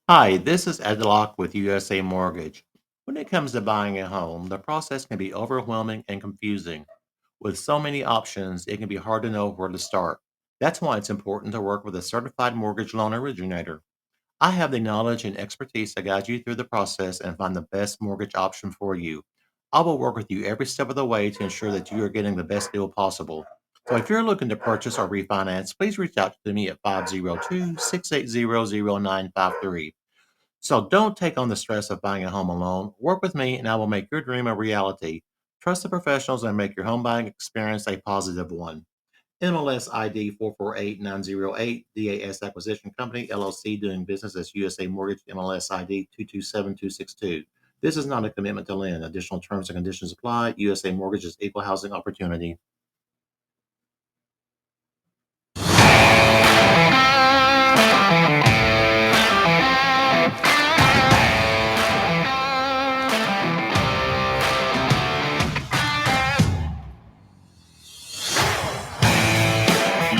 Hi, this is Ed Locke with USA Mortgage. When it comes to buying a home, the process can be overwhelming and confusing. With so many options, it can be hard to know where to start. That's why it's important to work with a certified mortgage loan originator. I have the knowledge and expertise to guide you through the process and find the best mortgage option for you. I will work with you every step of the way to ensure that you are getting the best deal possible. So if you're looking to purchase or refinance, please reach out to me at 502 680 0953. So don't take on the stress of buying a home alone. Work with me and I will make your dream a reality. Trust the professionals and make your home buying experience a positive one. MLS ID 448908, DAS Acquisition Company, LLC, doing business as USA Mortgage, MLS ID 227262. This is not a commitment to lend. Additional terms and conditions apply. USA Mortgage is equal housing opportunity.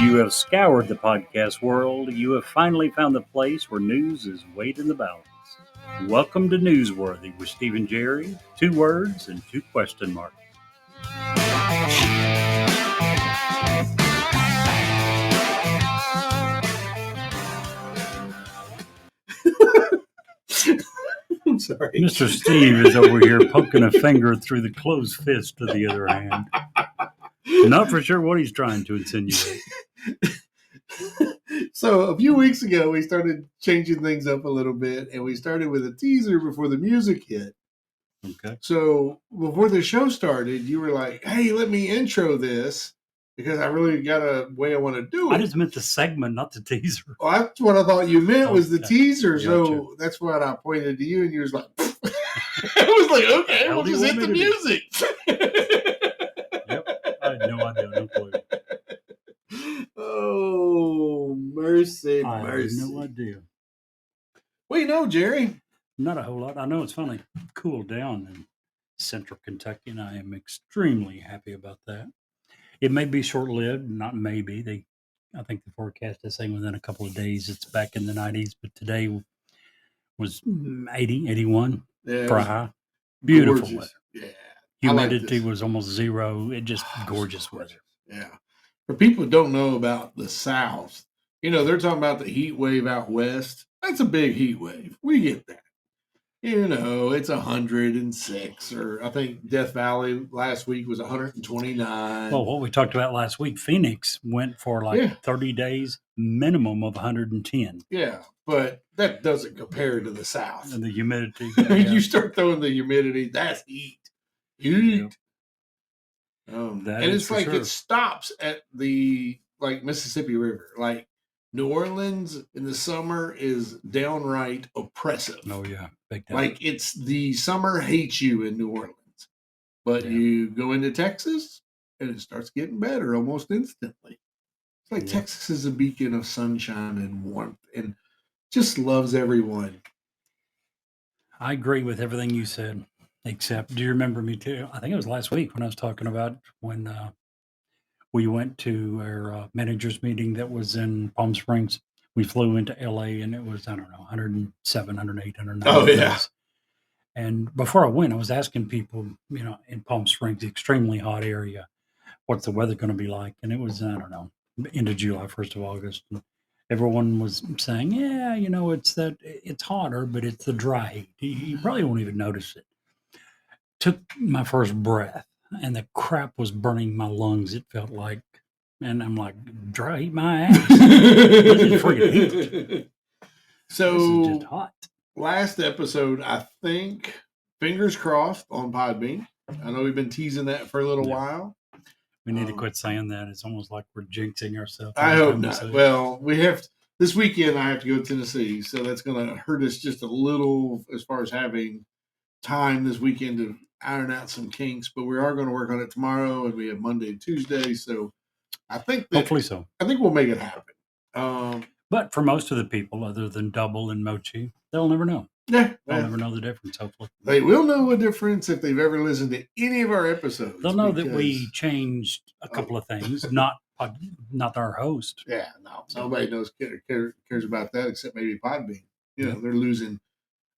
You have scoured the podcast world. You have finally found the place where news is weighed in the balance. Welcome to Newsworthy with Stephen Jerry. 2 words and 2 question marks. I'm sorry. Mr. Steve is over here poking a finger through the closed fist of the other hand. Not for sure what he's trying to insinuate. So a few weeks ago, we started changing things up a little bit, and we started with a teaser before the music hit. Okay. So before the show started, you were like, "Hey, let me intro this because I really got a way I want to do it." I just meant the segment, not the teaser. Well, that's what I thought you meant was the Okay. tezer. Gotcha. So that's what I pointed to you, and you was like, "I was like, okay, How we'll do you just want hit me the to do? music." Yep. I had no idea, no clue. Oh, mercy, I have mercy. no idea. Well, you know, Jerry, Not a whole lot. I know it's finally cooled down in central Kentucky, and I am extremely happy about that. It may be short lived, not maybe. I think the forecast is saying within a couple of days it's back in the 90s, but today was 80, 81 yeah, it for a was high. Beautiful gorgeous. weather. Yeah, I like Humidity this. was almost zero. It just Oh, gorgeous so weather. Yeah. For people who don't know about the South, they're talking about the heat wave out west. That's a big heat wave. We get that. It's 106, or I think Death Valley last week was 129. Well, what we talked about last week, Phoenix went for like Yeah. 30 days, minimum of 110. Yeah, but that doesn't compare to the South. And the humidity. You start throwing the humidity, that's heat. Heat. Yep. And That it's is for like sure. it stops at the Mississippi River. Like New Orleans in the summer is downright oppressive. Oh yeah, big time. Like it's the summer hates you in New Orleans, but Yeah. you go into Texas and it starts getting better almost instantly. It's like Yeah. Texas is a beacon of sunshine and warmth and just loves everyone. I agree with everything you said, except do you remember me too? I think it was last week when I was talking about when we went to our managers meeting that was in Palm Springs. We flew into LA and it was, I don't know, 107, 108, 109 Oh, yeah. degrees. And before I went, I was asking people, in Palm Springs, extremely hot area, what's the weather going to be like? And it was, I don't know, end of July, 1st of August. And everyone was saying, yeah, it's hotter, but it's the dry heat. You probably won't even notice it. Took my first breath and the crap was burning my lungs, it felt like. And I'm like, dry heat my ass. This is freaking heat. So this is just hot. Last episode, I think, fingers crossed on Podbean. I know we've been teasing that for a little while. We need to quit saying that. It's almost like we're jinxing ourselves. I hope not. Well, we have this weekend. I have to go to Tennessee, so that's going to hurt us just a little as far as having time this weekend to iron out some kinks. But we are going to work on it tomorrow, and we have Monday and Tuesday. So I think hopefully so. I think we'll make it happen. But for most of the people, other than Double and Mochi, they'll never know. Yeah, they'll never know the difference. Hopefully, they will know a difference if they've ever listened to any of our episodes. They'll know that we changed a couple of things, not our host. Yeah, no, nobody cares about that except maybe Podbean. You know, Yep. they're losing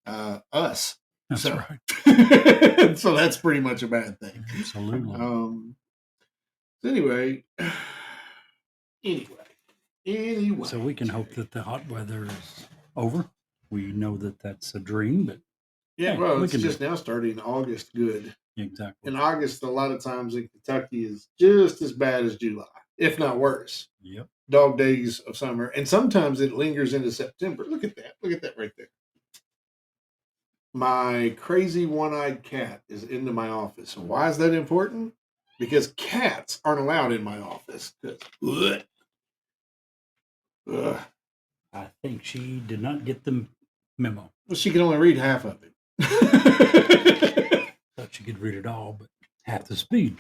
us. That's So, right. so that's pretty much a bad thing. Absolutely. So anyway. So we can hope that the hot weather is over. We know that that's a dream, but Yeah, hey, well, we it's can do just now starting August. Good. exactly. In August, a lot of times in Kentucky is just as bad as July, if not worse. Yep. Dog days of summer, and sometimes it lingers into September. Look at that! Look at that right there. My crazy one-eyed cat is into my office. And why is that important? Because cats aren't allowed in my office. Ugh. Ugh. I think she did not get the memo. Well, she can only read half of it. Thought she could read it all, but half the speed.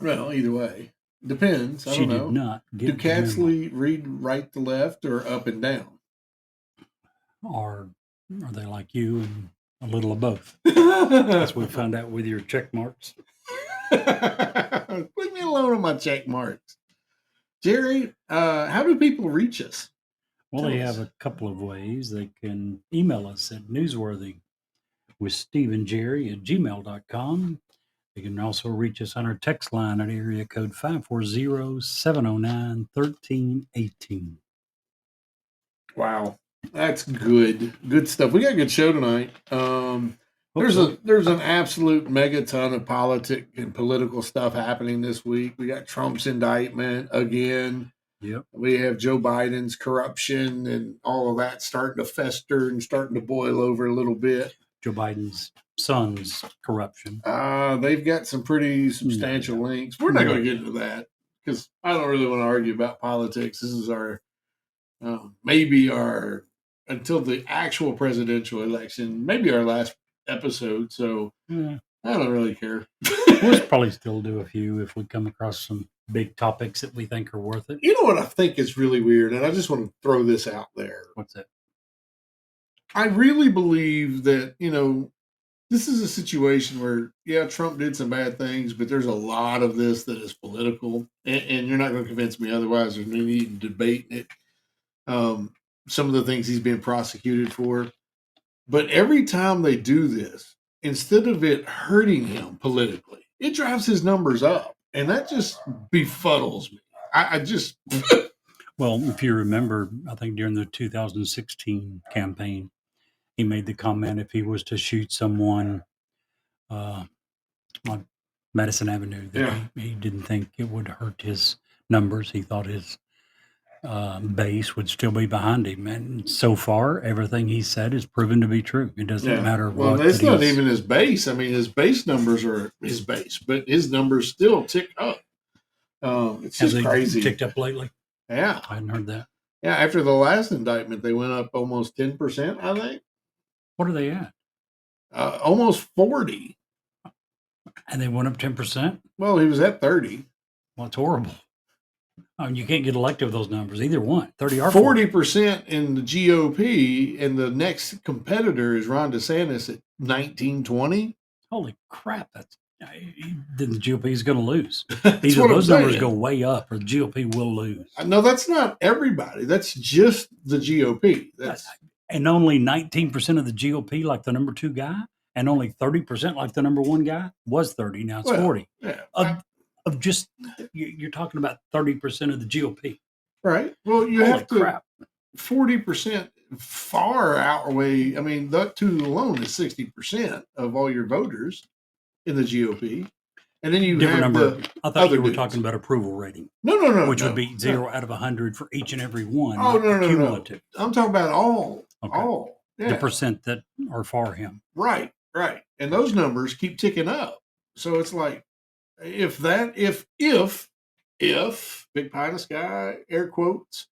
Well, either way, depends. I She don't did know. not get Do the cats memo. read right to left or up and down? Or are they like you and a little of both? As we found out with your check marks. Leave me alone on my check marks. Jerry, how do people reach us? Well, Tell they us. have a couple of ways. They can email us at newsworthy with Steve and Jerry at gmail.com. They can also reach us on our text line at area code 540-709-1318. Wow, that's good. Good stuff. We got a good show tonight. There's an absolute megaton of politic and political stuff happening this week. We got Trump's indictment again. Yep. We have Joe Biden's corruption and all of that starting to fester and starting to boil over a little bit. Joe Biden's son's corruption. They've got some pretty substantial links. We're not going to get into that because I don't really want to argue about politics. This is our maybe our until the actual presidential election, maybe our last episode. So Yeah. I don't really care. We'll probably still do a few if we come across some big topics that we think are worth it. You know what I think is really weird, and I just want to throw this out there. What's that? I really believe that, this is a situation where, yeah, Trump did some bad things, but there's a lot of this that is political, and you're not going to convince me otherwise. There's no need in debating it. Some of the things he's being prosecuted for. But every time they do this, instead of it hurting him politically, it drives his numbers up. And that just befuddles me. I just. Well, if you remember, I think during the 2016 campaign, he made the comment if he was to shoot someone on Madison Avenue, that he didn't think it would hurt his numbers. He thought his base would still be behind him. And so far, everything he said is proven to be true. It doesn't matter what. Well, it's not even his base. I mean, his base numbers are his base, but his numbers still tick up. It's just crazy. Ticked up lately? Yeah. I hadn't heard that. Yeah, after the last indictment, they went up almost 10%, I think. What are they at? Almost 40. And they went up 10%? Well, he was at 30. Well, it's horrible. I mean, you can't get elected with those numbers. Either one, 30 or 40% in the GOP, and the next competitor is Ron DeSantis at 19-20. Holy crap! Then the GOP is going to lose. That's Either what I'm those numbers saying. go way up, or the GOP will lose. No, that's not everybody. That's just the GOP. And only 19% of the GOP like the number 2 guy, and only 30% like the number 1 guy. Was 30, now it's 40. Yeah. Of just, you're talking about 30% of the GOP. Right. Well, you Holy have to. crap. 40% far outweigh. I mean, that two alone is 60% of all your voters in the GOP. And then you Different have number. I thought you were dudes. talking about approval rating. No. Which would be 0 out of 100 for each and every one. Oh, no. Cumulative. I'm talking about all. Okay. All. Yeah. The percent that are for him. Right. And those numbers keep ticking up. So it's like, if big pie in the sky, air quotes,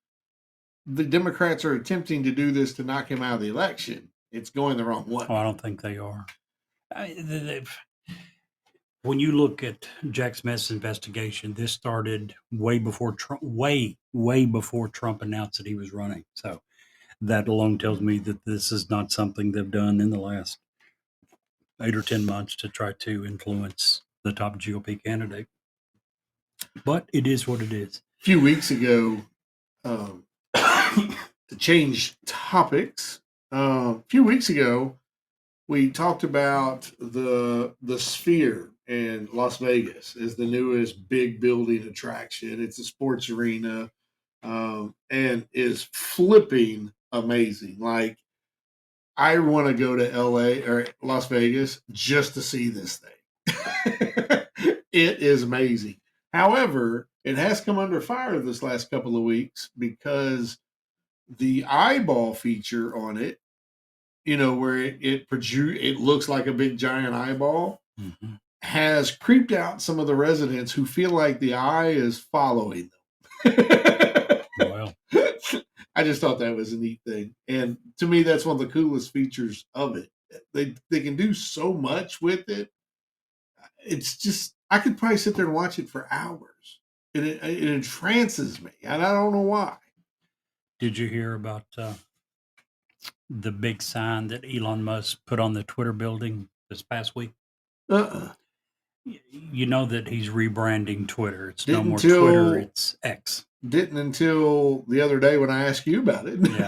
the Democrats are attempting to do this to knock him out of the election, it's going the wrong way. Oh, I don't think they are. When you look at Jack Smith's investigation, this started way before Trump, way before Trump announced that he was running. So that alone tells me that this is not something they've done in the last 8 or 10 months to try to influence the top GOP candidate. But it is what it is. A few weeks ago, to change topics, A few weeks ago, we talked about the Sphere in Las Vegas is the newest big building attraction. It's a sports arena, and is flipping amazing. Like I want to go to LA or Las Vegas just to see this thing. It is amazing. However, it has come under fire this last couple of weeks because the eyeball feature on it, where it looks like a big giant eyeball, Mm-hmm. has creeped out some of the residents who feel like the eye is following them. Well, I just thought that was a neat thing, and to me, that's one of the coolest features of it. They can do so much with it. It's just I could probably sit there and watch it for hours. It entrances me, and I don't know why. did you hear about the big sign that Elon Musk put on the Twitter building this past week? Uh-uh. You know that he's rebranding Twitter. It's no Didn't more till- Twitter, it's X. Didn't until the other day when I asked you about it. Yeah.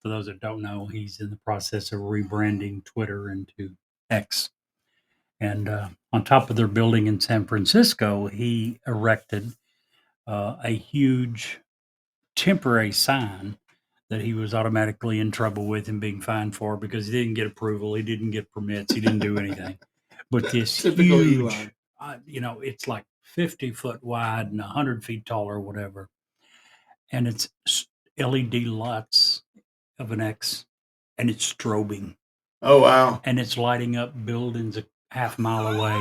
For those that don't know, he's in the process of rebranding Twitter into X. And on top of their building in San Francisco, he erected a huge temporary sign that he was automatically in trouble with and being fined for because he didn't get approval, he didn't get permits, he didn't do anything. But this Typical huge, Elon. it's like 50 foot wide and 100 feet tall or whatever. And it's LED lights of an X, and it's strobing, Oh wow. and it's lighting up buildings a half mile away.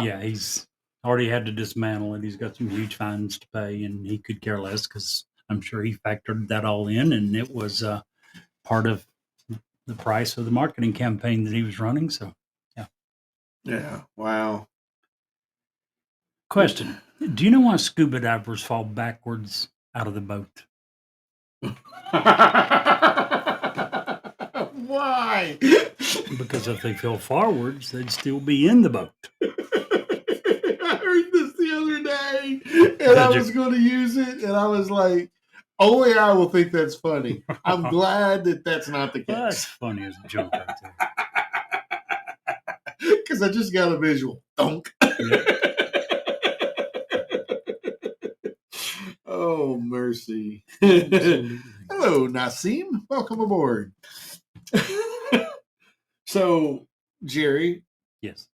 Yeah, he's already had to dismantle it. He's got some huge fines to pay, and he could care less because I'm sure he factored that all in, and it was part of the price of the marketing campaign that he was running. So, Yeah. Wow. question: do you know why scuba divers fall backwards out of the boat? Why? Because if they fell forwards, they'd still be in the boat. I heard this the other day, and I was going to use it, and I was like, only I will think that's funny. I'm glad that that's not the Well, that's case. funny as a joke right there. Because I just got a visual. Donk. Oh, mercy. Absolutely. Hello, Nassim. Welcome aboard. So, Jerry, Yes.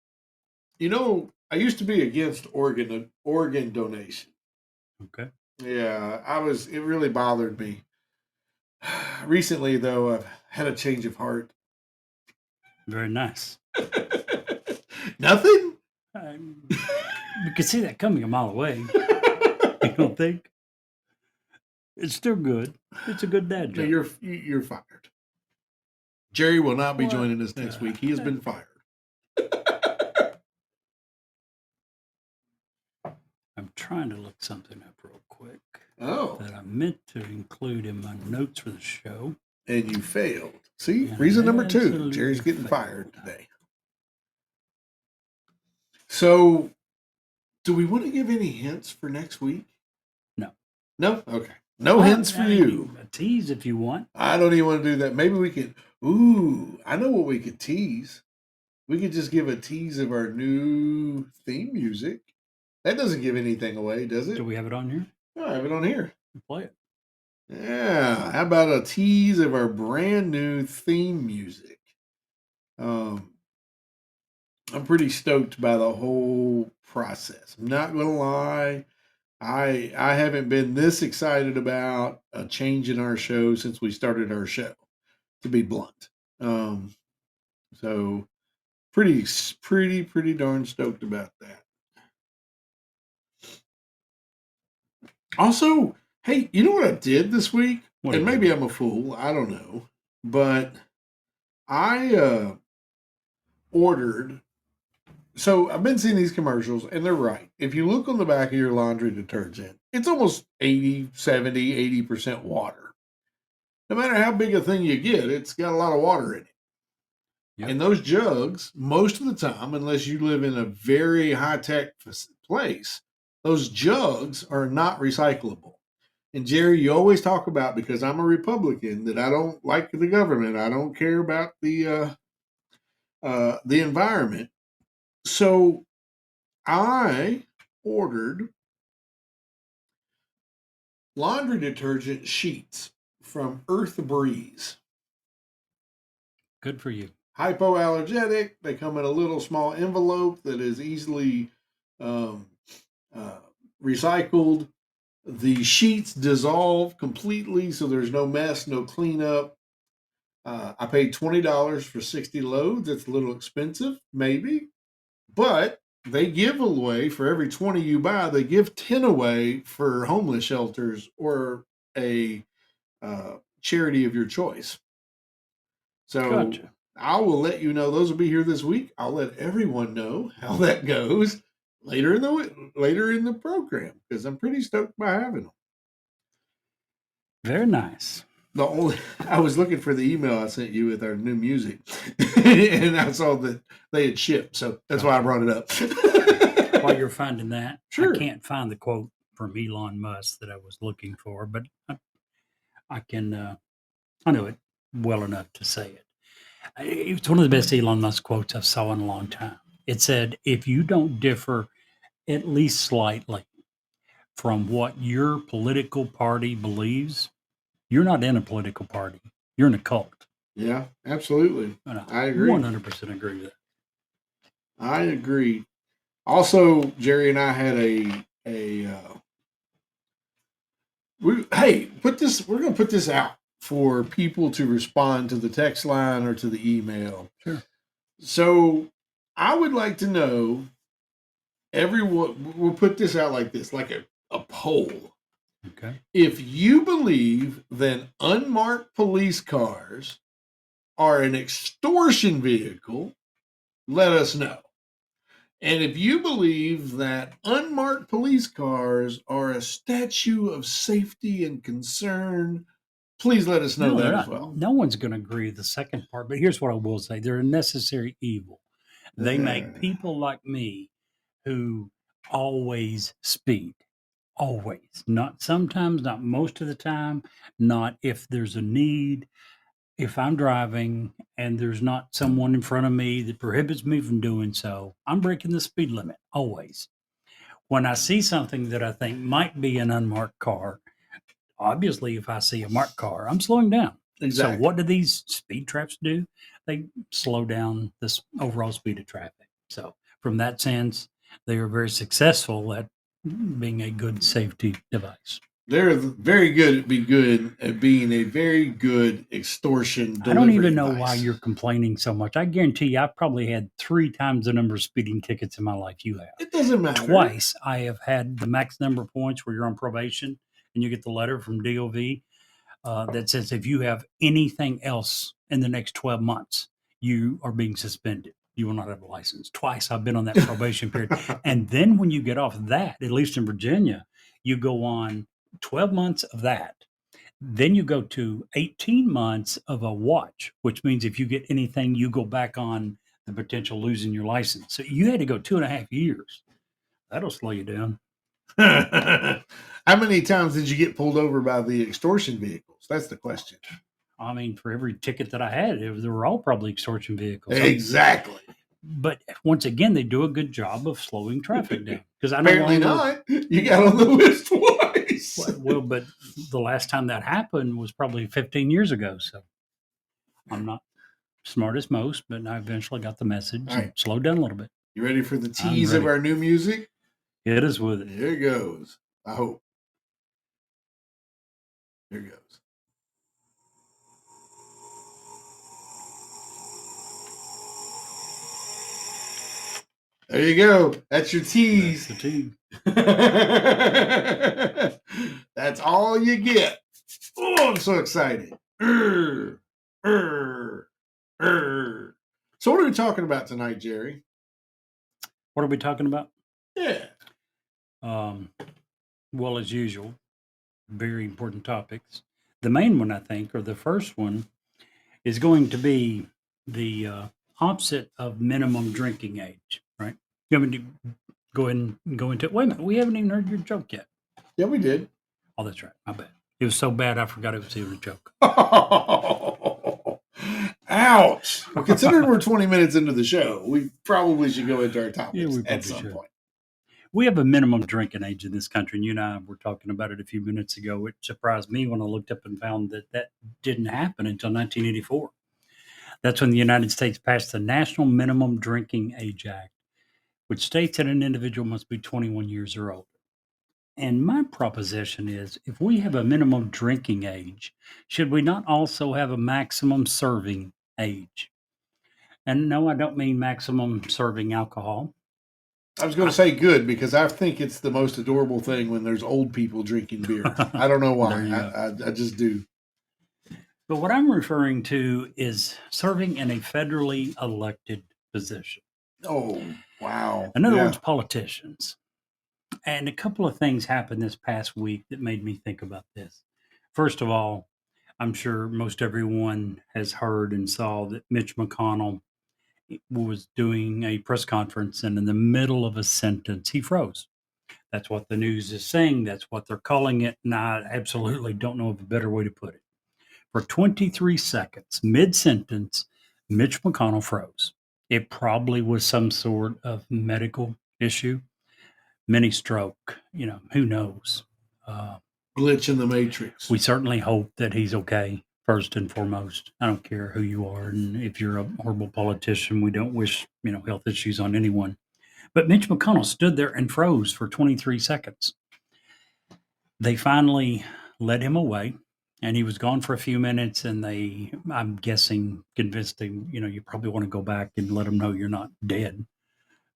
I used to be against organ donation. Okay. Yeah, it really bothered me. Recently, though, I've had a change of heart. Very nice. Nothing? You could see that coming a mile away. You don't think? It's still good. It's a good dad No, joke. you're fired. Jerry will not be What joining us next the week. He has heck? been fired. I'm trying to look something up real quick Oh, that I meant to include in my notes for the show. and you failed. See, And reason number 2. absolutely Jerry's getting failed. fired today. So, do we want to give any hints for next week? No. No? Okay. No Well, hints for I mean, you. A tease if you want. I don't even want to do that. Maybe we could. Ooh, I know what we could tease. We could just give a tease of our new theme music. That doesn't give anything away, does it? Do we have it on here? Oh, I have it on here. Play it. Yeah. How about a tease of our brand new theme music? I'm pretty stoked by the whole process. I'm not gonna lie. I haven't been this excited about a change in our show since we started our show, to be blunt. So pretty darn stoked about that. Also, hey, you know what I did this week? What And did you maybe do? I'm a fool, I don't know. But I ordered. So I've been seeing these commercials, and they're right. If you look on the back of your laundry detergent, it's almost 80, 70, 80% water. No matter how big a thing you get, it's got a lot of water in it. Yep. And those jugs, most of the time, unless you live in a very high-tech place, those jugs are not recyclable. And Jerry, you always talk about, because I'm a Republican, that I don't like the government. I don't care about the environment. So I ordered laundry detergent sheets from Earth Breeze. Good for you. Hypoallergenic. They come in a little small envelope that is easily um, recycled. The sheets dissolve completely, so there's no mess, no cleanup. I paid $20 for 60 loads. It's a little expensive, maybe, but they give away, for every 20 you buy, they give 10 away for homeless shelters or a charity of your choice. So Gotcha. I will let you know. Those will be here this week. I'll let everyone know how that goes later in the program, because I'm pretty stoked by having them. Very nice. I was looking for the email I sent you with our new music, and I saw that they had shipped, so that's why I brought it up. While you're finding that, Sure. I can't find the quote from Elon Musk that I was looking for, but I can. I know it well enough to say it. It's one of the best Elon Musk quotes I've saw in a long time. It said, "If you don't differ at least slightly from what your political party believes, you're not in a political party. You're in a cult." Yeah, absolutely. And I agree. 100% agree with that. I agree. Also, Jerry and I had we're going to put this out for people to respond to the text line or to the email. Sure. So I would like to know, everyone, we'll put this out like this, like a poll. Okay. If you believe that unmarked police cars are an extortion vehicle, let us know. And if you believe that unmarked police cars are a statue of safety and concern, please let us know that as well. No one's going to agree with the second part, but here's what I will say. They're a necessary evil. They make people like me who always speed. Always. Not sometimes, not most of the time, not if there's a need. If I'm driving and there's not someone in front of me that prohibits me from doing so, I'm breaking the speed limit always. When I see something that I think might be an unmarked car, obviously, if I see a marked car, I'm slowing down. Exactly. So, what do these speed traps do? They slow down this overall speed of traffic. So, from that sense, they are very successful at being a good safety device. They're very good at being a very good extortion delivery I don't even know device. why you're complaining so much. I guarantee you, I've probably had 3 times the number of speeding tickets in my life you have. It doesn't matter. Twice I have had the max number of points where you're on probation and you get the letter from DOV that says if you have anything else in the next 12 months, you are being suspended. You will not have a license. Twice I've been on that probation period. And then when you get off that, at least in Virginia, you go on 12 months of that. Then you go to 18 months of a watch, which means if you get anything, you go back on the potential losing your license. So you had to go 2.5 years. That'll slow you down. How many times did you get pulled over by the extortion vehicles? That's the question. I mean, for every ticket that I had, they were all probably extortion vehicles. Exactly. But once again, they do a good job of slowing traffic down. Because I Apparently not. You got on the list twice. Well, but the last time that happened was probably 15 years ago. So I'm not smart as most, but I eventually got the message and slowed down a little bit. You ready for the tease of our new music? It is with it. Here it goes. I hope. Here it goes. There you go. That's your tease. That's the tease. That's all you get. Oh, I'm so excited. So what are we talking about tonight, Jerry? What are we talking about? Yeah. Well, as usual, very important topics. The main one, I think, or the first one, is going to be the opposite of minimum drinking age, right? You want me to go ahead and go into it? Wait a minute, we haven't even heard your joke yet. Yeah, we did. Oh, that's right. My bad. It was so bad I forgot it was even a joke. Ouch. Well, considering we're 20 minutes into the show, we probably should go into our topics Yeah, we at probably some should. point. We have a minimum drinking age in this country, and you and I were talking about it a few minutes ago. It surprised me when I looked up and found that didn't happen until 1984. That's when the United States passed the National Minimum Drinking Age Act, which states that an individual must be 21 years or older. And my proposition is if we have a minimum drinking age, should we not also have a maximum serving age? And no, I don't mean maximum serving alcohol. I was going to say good because I think it's the most adorable thing when there's old people drinking beer. I don't know why. There you go. I just do. But what I'm referring to is serving in a federally elected position. Oh, wow. In other Yeah. words, politicians. And a couple of things happened this past week that made me think about this. First of all, I'm sure most everyone has heard and saw that Mitch McConnell was doing a press conference, and in the middle of a sentence, he froze. That's what the news is saying. That's what they're calling it. And I absolutely don't know of a better way to put it. For 23 seconds, mid sentence, Mitch McConnell froze. It probably was some sort of medical issue, mini stroke, who knows? Glitch in the matrix. We certainly hope that he's okay, first and foremost. I don't care who you are. And if you're a horrible politician, we don't wish, health issues on anyone. But Mitch McConnell stood there and froze for 23 seconds. They finally led him away, and he was gone for a few minutes. And they, I'm guessing, convinced him, you probably want to go back and let him know you're not dead.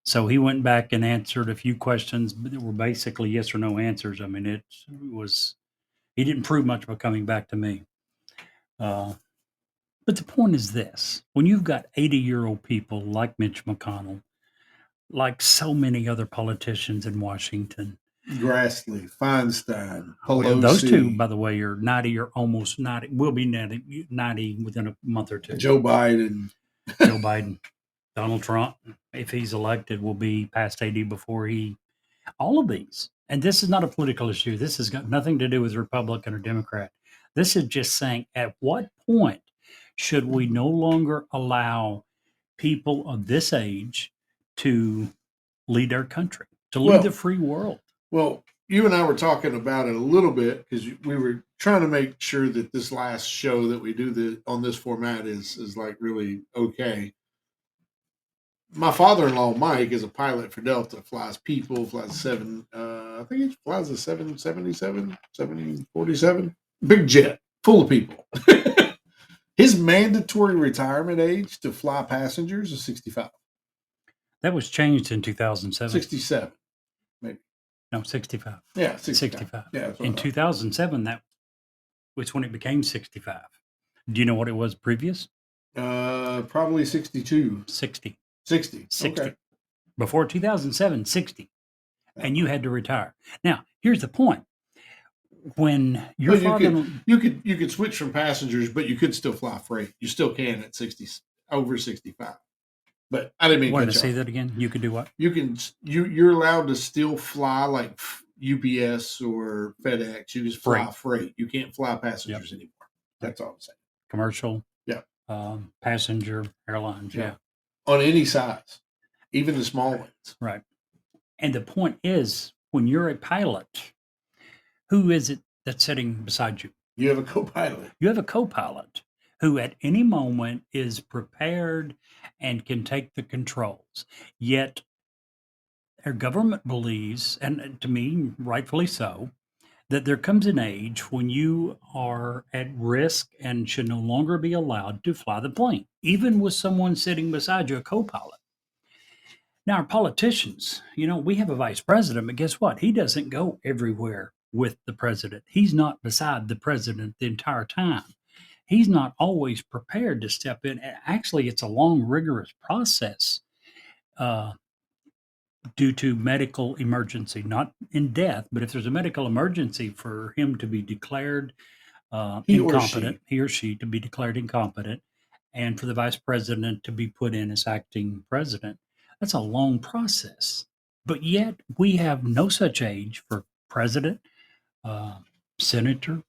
So he went back and answered a few questions, but they were basically yes or no answers. I mean, he didn't prove much by coming back to me. But the point is this: when you've got 80-year-old people like Mitch McConnell, like so many other politicians in Washington, Grassley, Feinstein, Pelosi. those two, by the way, are 90 or almost 90, will be 90 within a month or two. Joe Biden. Joe Biden, Donald Trump, if he's elected, will be past 80 before all of these. And this is not a political issue. This has got nothing to do with Republican or Democrat. This is just saying at what point should we no longer allow people of this age to lead our country, to lead the free world? Well, you and I were talking about it a little bit because we were trying to make sure that this last show that we do on this format is like really okay. My father-in-law, Mike, is a pilot for Delta, flies people, flies I think he flies a 777, 747, big jet full of people. His mandatory retirement age to fly passengers is 65. That was changed in 2007. 67, maybe. No, 65. Yeah, 65. 65. Yeah, in 2007, that was when it became 65. Do you know what it was previous? Probably 62. 60. 60. 60. Okay. Before 2007, 60. And you had to retire. Now, here's the point. When your father... You could switch from passengers, but you could still fly freight. You still can at 60, over 65. But I didn't mean to say that again. You could do what? You're allowed to still fly like UPS or FedEx. You just fly freight. You can't fly passengers anymore. That's all I'm saying. Commercial. Yeah. Passenger airlines. Yeah. On any size, even the small ones. Right. And the point is, when you're a pilot, who is it that's sitting beside you? You have a co-pilot. You have a co-pilot who at any moment is prepared and can take the controls. Yet our government believes, and to me, rightfully so, that there comes an age when you are at risk and should no longer be allowed to fly the plane, even with someone sitting beside you, a co-pilot. Now, our politicians, we have a vice president, but guess what? He doesn't go everywhere with the president. He's not beside the president the entire time. He's not always prepared to step in. Actually, it's a long, rigorous process due to medical emergency, not in death, but if there's a medical emergency, for him to be declared incompetent, he or she to be declared incompetent, and for the vice president to be put in as acting president. That's a long process. But yet we have no such age for president, senator,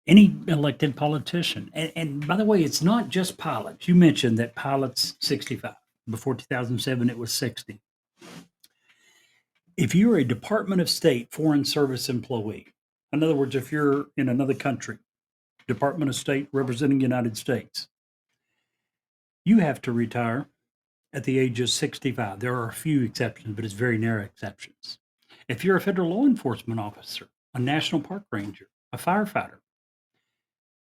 any elected politician. And by the way, it's not just pilots. You mentioned that pilots 65. Before 2007, it was 60. If you're a Department of State Foreign Service employee, in other words, if you're in another country, Department of State representing the United States, you have to retire at the age of 65. There are a few exceptions, but it's very narrow exceptions. If you're a federal law enforcement officer, a national park ranger, a firefighter,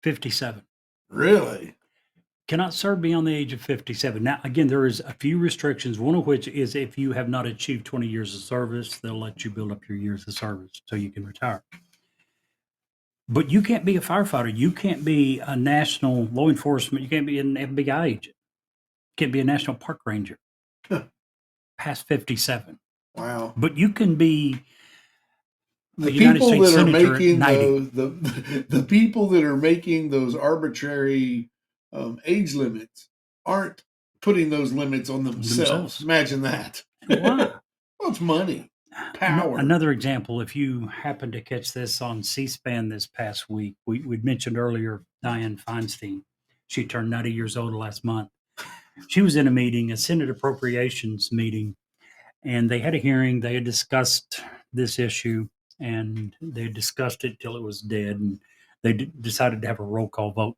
57. Really? Cannot serve beyond the age of 57. Now, again, there is a few restrictions, one of which is if you have not achieved 20 years of service, they'll let you build up your years of service so you can retire. But you can't be a firefighter. You can't be a national law enforcement. You can't be an FBI agent. You can't be a national park ranger past 57. Wow. But you can be The a United people States that are senator at making 90. the people that are making those arbitrary age limits aren't putting those limits on themselves. Imagine that. Why? Well, it's money, power. Another example, if you happen to catch this on C-SPAN this past week, we'd mentioned earlier Dianne Feinstein. She turned 90 years old last month. She was in a meeting, a Senate Appropriations meeting, and they had a hearing. They had discussed this issue, and they had discussed it till it was dead, and they decided to have a roll call vote.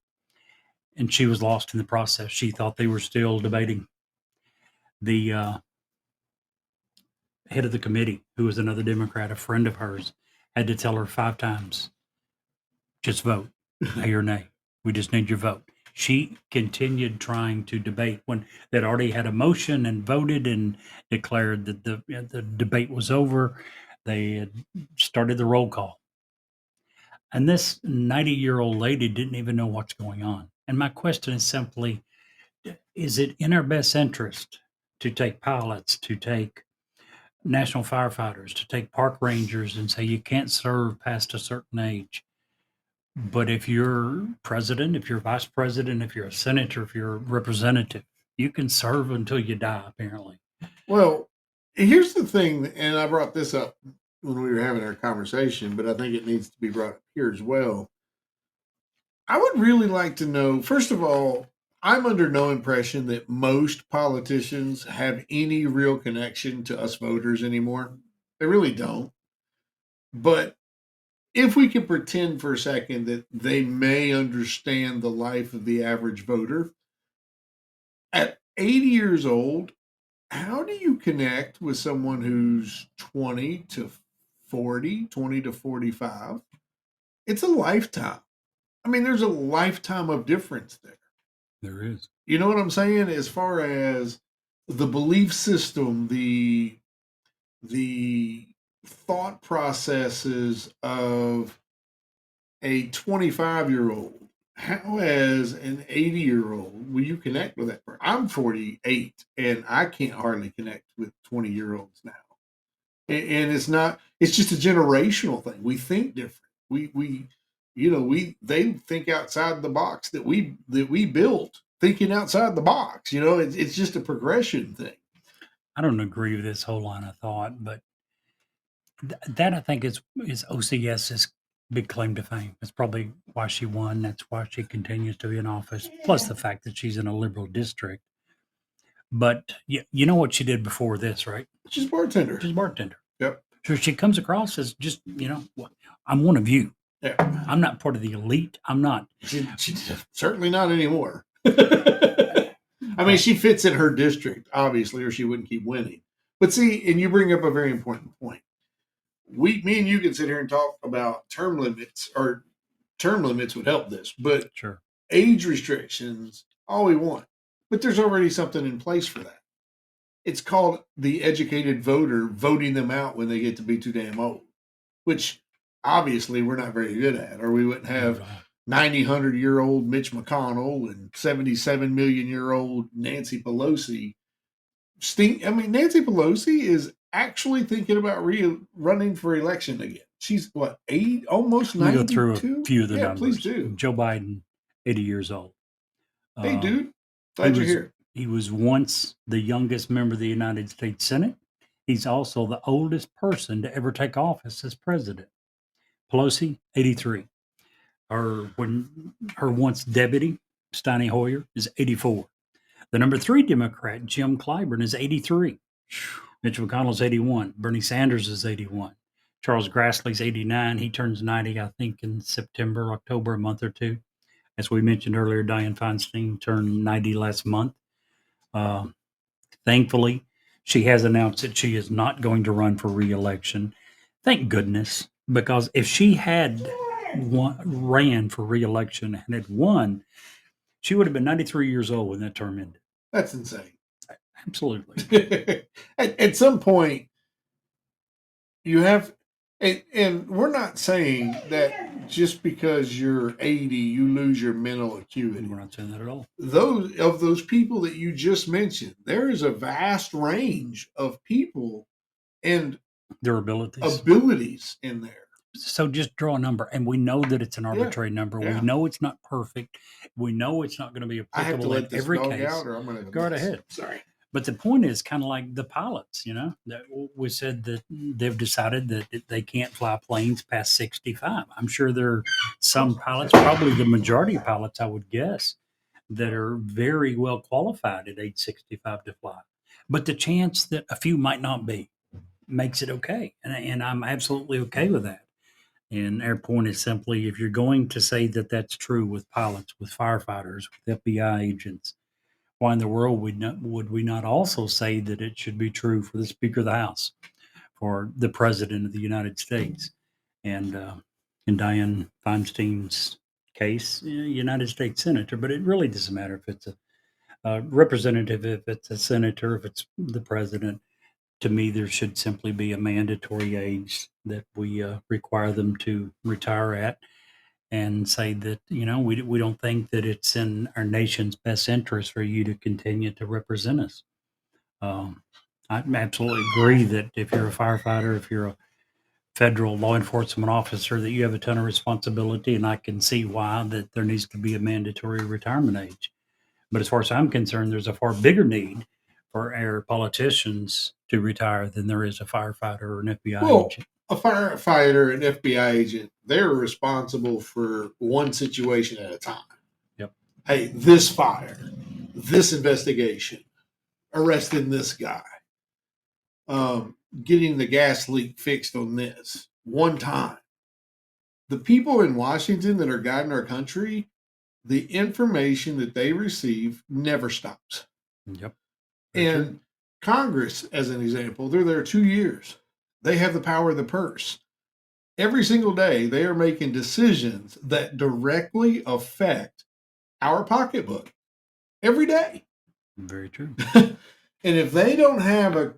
And she was lost in the process. She thought they were still debating. The head of the committee, who was another Democrat, a friend of hers, had to tell her 5 times, just vote, yea or nay. We just need your vote. She continued trying to debate when they'd already had a motion and voted and declared that the debate was over. They had started the roll call. And this 90-year-old lady didn't even know what's going on. And my question is simply, is it in our best interest to take pilots, to take national firefighters, to take park rangers and say you can't serve past a certain age? But if you're president, if you're vice president, if you're a senator, if you're a representative, you can serve until you die, apparently. Well, here's the thing, and I brought this up when we were having our conversation, but I think it needs to be brought up here as well. I would really like to know, first of all, I'm under no impression that most politicians have any real connection to us voters anymore. They really don't. But if we can pretend for a second that they may understand the life of the average voter, at 80 years old, how do you connect with someone who's 20 to 40, 20 to 45? It's a lifetime. I mean, there's a lifetime of difference there. There is. You know what I'm saying? As far as the belief system, the thought processes of a 25-year-old, how as an 80-year-old will you connect with that person? I'm 48 and I can't hardly connect with 20-year-olds now. And it's just a generational thing. We think different. They think outside the box that we built, thinking outside the box. It's just a progression thing. I don't agree with this whole line of thought, but that I think is OCS's big claim to fame. It's probably why she won. That's why she continues to be in office. Plus the fact that she's in a liberal district. But you know what she did before this, right? She's a bartender. She's a bartender. Yep. So she comes across as just, I'm one of you. Yeah. I'm not part of the elite. I'm not. She's certainly not anymore. I mean, she fits in her district, obviously, or she wouldn't keep winning. But see, and you bring up a very important point. Me and you can sit here and talk about term limits, or term limits would help this, but Sure. Age restrictions, all we want. But there's already something in place for that. It's called the educated voter voting them out when they get to be too damn old, which obviously we're not very good at, or we wouldn't have 100-year-old Mitch McConnell and 77 million-year-old Nancy Pelosi. Nancy Pelosi is actually thinking about running for election again. She's what, 8, almost 92? Let me go through a few of the numbers. Please do. Joe Biden, 80 years old. Hey, dude. Glad you're here. He was once the youngest member of the United States Senate. He's also the oldest person to ever take office as president. Pelosi, 83. Her once deputy, Steny Hoyer, is 84. The number 3 Democrat, Jim Clyburn, is 83. Mitch McConnell's 81. Bernie Sanders is 81. Charles Grassley's 89. He turns 90, I think, in September, October, a month or two. As we mentioned earlier, Dianne Feinstein turned 90 last month. Thankfully, she has announced that she is not going to run for re-election. Thank goodness, because if she had ran for re-election and had won, she would have been 93 years old when that term ended. That's insane. Absolutely. At some point, you have, and we're not saying that just because you're 80, you lose your mental acuity. We're not saying that at all. Those people that you just mentioned, there is a vast range of people and Their abilities. abilities in there. So just draw a number, and we know that it's an arbitrary number. yeah. We know it's not perfect. We know it's not going to be I have to applicable let in this every dog case. out, or I'm going to Go right ahead. Sorry. But the point is kind of like the pilots, that we said that they've decided that they can't fly planes past 65. I'm sure there are some pilots, probably the majority of pilots, I would guess, that are very well qualified at age 65 to fly. But the chance that a few might not be makes it okay. And I'm absolutely okay with that. And our point is simply, if you're going to say that that's true with pilots, with firefighters, with FBI agents, why in the world would we not also say that it should be true for the Speaker of the House, for the President of the United States, and in Dianne Feinstein's case, United States Senator? But it really doesn't matter if it's a representative, if it's a senator, if it's the president. To me, there should simply be a mandatory age that we require them to retire at, and say that we don't think that it's in our nation's best interest for you to continue to represent us. I absolutely agree that if you're a firefighter, if you're a federal law enforcement officer, that you have a ton of responsibility, and I can see why that there needs to be a mandatory retirement age. But as far as I'm concerned, there's a far bigger need for our politicians to retire than there is a firefighter or an FBI agent. A firefighter and FBI agent, they're responsible for one situation at a time. Yep. Hey, this fire, this investigation, arresting this guy, getting the gas leak fixed on this one time. The people in Washington that are guiding our country, the information that they receive never stops. Yep. And true. Congress, as an example, they're there 2 years. They have the power of the purse. Every single day, they are making decisions that directly affect our pocketbook. Every day. Very true. And if they don't have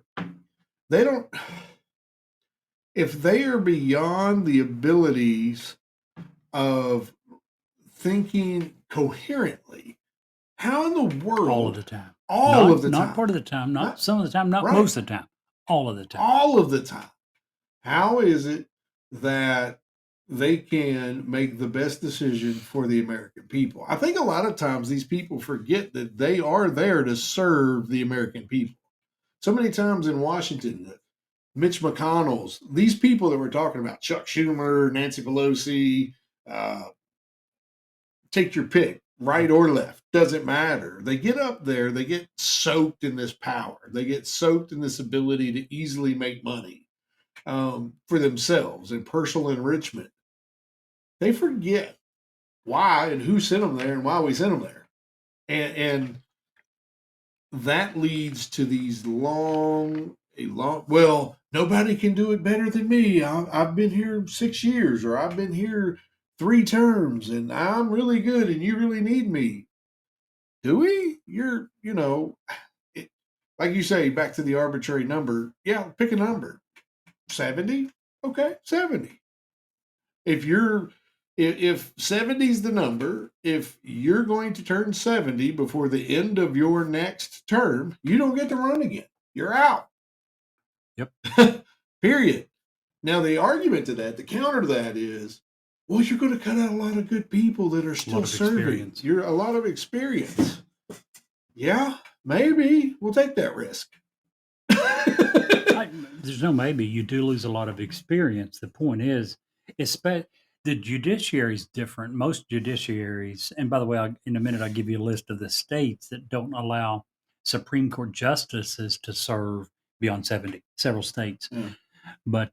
if they are beyond the abilities of thinking coherently, how in the world? All of the time. All of the time. Not part of the time, not some of the time, not most of the time. All of the time. All of the time. How is it that they can make the best decision for the American people? I think a lot of times these people forget that they are there to serve the American people. So many times in Washington, Mitch McConnell's, these people that we're talking about, Chuck Schumer, Nancy Pelosi, take your pick, right or left, doesn't matter. They get up there, they get soaked in this power. They get soaked in this ability to easily make money for themselves and personal enrichment. They forget why and who sent them there and why we sent them there. And that leads to these well, nobody can do it better than me. I've been here 6 years, or I've been here 3 terms, and I'm really good, and you really need me. Do we? Like you say, back to the arbitrary number. Yeah, pick a number. 70? Okay, 70. If 70 is the number, if you're going to turn 70 before the end of your next term, you don't get to run again. You're out. Yep. Period. Now, the argument to that, the counter to that is, well, you're going to cut out a lot of good people that are still serving. Experience. You're a lot of experience. Yeah, maybe. We'll take that risk. There's no maybe. You do lose a lot of experience. The point is, The judiciary is different. Most judiciaries, and by the way, in a minute I'll give you a list of the states that don't allow Supreme Court justices to serve beyond 70. Several states, Yeah. but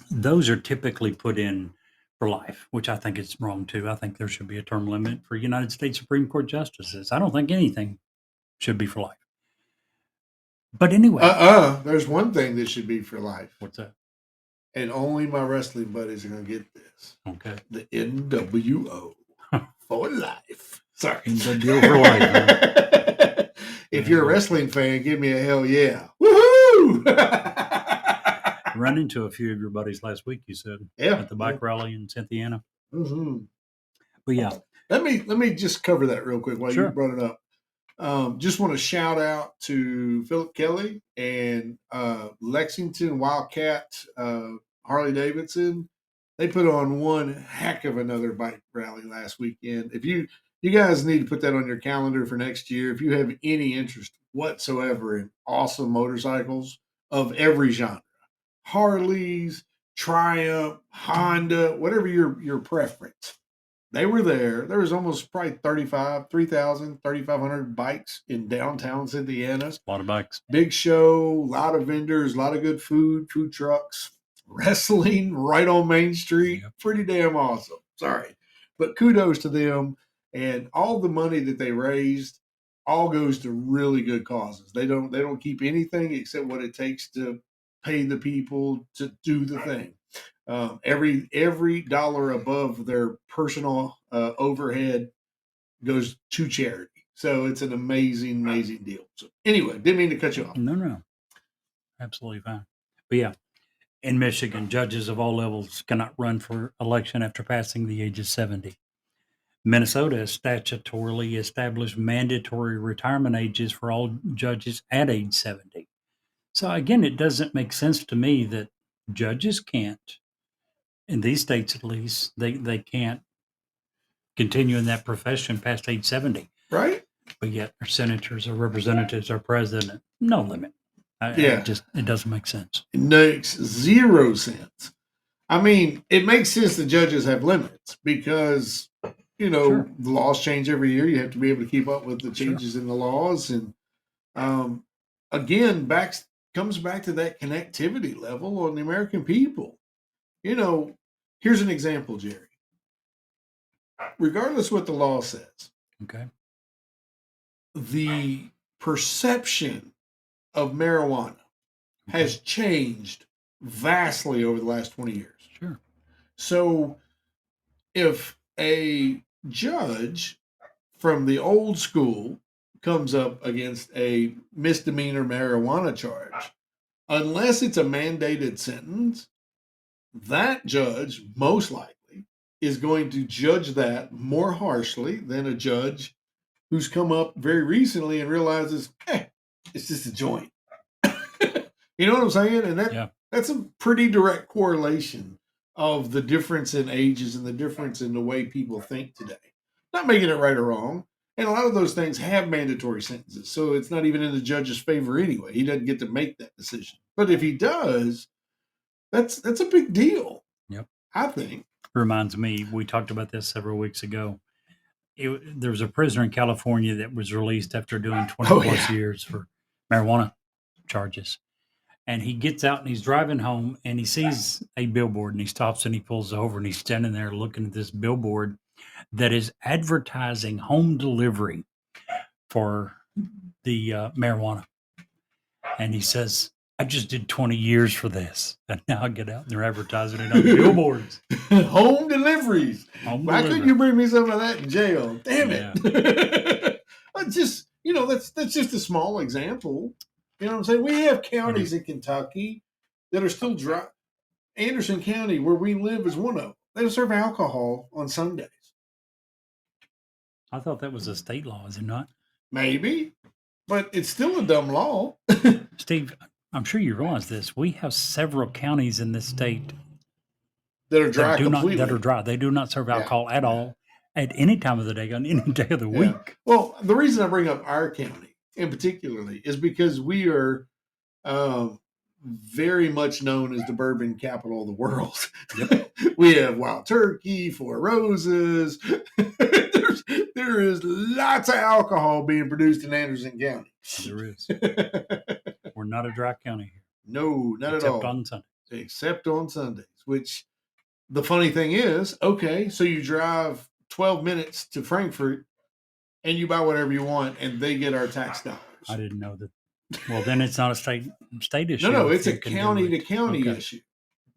those are typically put in for life, which I think is wrong too. I think there should be a term limit for United States Supreme Court justices. I don't think anything should be for life. But anyway, There's one thing that should be for life, what's that? and only my wrestling buddies are gonna get this. Okay, The NWO for life. Sorry. NWO for life, huh? If you're a wrestling fan, give me a hell yeah. Woohoo! Run into a few of your buddies last week. You said Yeah. at the bike rally in Cynthiana. hmm But yeah, Let me just cover that real quick while Sure. you brought it up. Just want to shout out to Philip Kelly and Lexington Wildcat Harley Davidson. They put on one heck of another bike rally last weekend. If you guys need to put that on your calendar for next year, if you have any interest whatsoever in awesome motorcycles of every genre, Harleys, Triumph, Honda, whatever your preference. They were there. There was almost probably 3,500 bikes in downtown Cynthiana. a lot of bikes. Big show, a lot of vendors, a lot of good food trucks, wrestling right on Main Street. Yep. Pretty damn awesome. Sorry. But kudos to them. And all the money that they raised all goes to really good causes. They don't keep anything except what it takes to pay the people to do the thing. Every dollar above their personal overhead goes to charity. So it's an amazing deal. So anyway, didn't mean to cut you off. No, absolutely fine. But yeah, in Michigan, judges of all levels cannot run for election after passing the age of 70. Minnesota has statutorily established mandatory retirement ages for all judges at age 70. So again, it doesn't make sense to me that judges can't, in these states at least, they can't continue in that profession past age 70. Right? But yet our senators, our representatives, our president, no limit. Yeah. It doesn't make sense. It makes zero sense. I mean, it makes sense that judges have limits because, Sure. the laws change every year. You have to be able to keep up with the changes in the laws. And again, comes back to that connectivity level on the American people. Here's an example, Jerry. Regardless what the law says, Okay. the perception of marijuana has changed vastly over the last 20 years. Sure. So if a judge from the old school comes up against a misdemeanor marijuana charge, unless it's a mandated sentence, that judge most likely is going to judge that more harshly than a judge who's come up very recently and realizes, it's just a joint. You know what I'm saying? And that's a pretty direct correlation of the difference in ages and the difference in the way people think today. Not making it right or wrong. And a lot of those things have mandatory sentences. So it's not even in the judge's favor anyway. He doesn't get to make that decision. But if he does, that's a big deal. Yep. I think. Reminds me, we talked about this several weeks ago. There was a prisoner in California that was released after doing 20 plus years for marijuana charges. And he gets out and he's driving home and he sees a billboard and he stops and he pulls over and he's standing there looking at this billboard that is advertising home delivery for the marijuana. And he says, I just did 20 years for this. And now I get out and they're advertising it on billboards. Home deliveries. Home Why couldn't you bring me some of that in jail? Damn it. That's just a small example. You know what I'm saying? We have counties in Kentucky that are still dry. Anderson County, where we live, is one of them. They don't serve alcohol on Sundays. I thought that was a state law, is it not? Maybe, but it's still a dumb law. Steve, I'm sure you realize this. We have several counties in this state that are dry completely. That are dry. They do not serve alcohol at all at any time of the day, on any day of the week. Well, the reason I bring up our county in particularly is because we are very much known as the bourbon capital of the world. We have Wild Turkey, Four Roses. There is lots of alcohol being produced in Anderson County. There is. We're not a dry county here, No, not at except all. on Sunday. Except on Sundays, which the funny thing is, okay, so you drive 12 minutes to Frankfurt and you buy whatever you want and they get our tax dollars. I didn't know that. Well, then it's not a state issue. No, if it's a you can do county to it. county Okay. issue.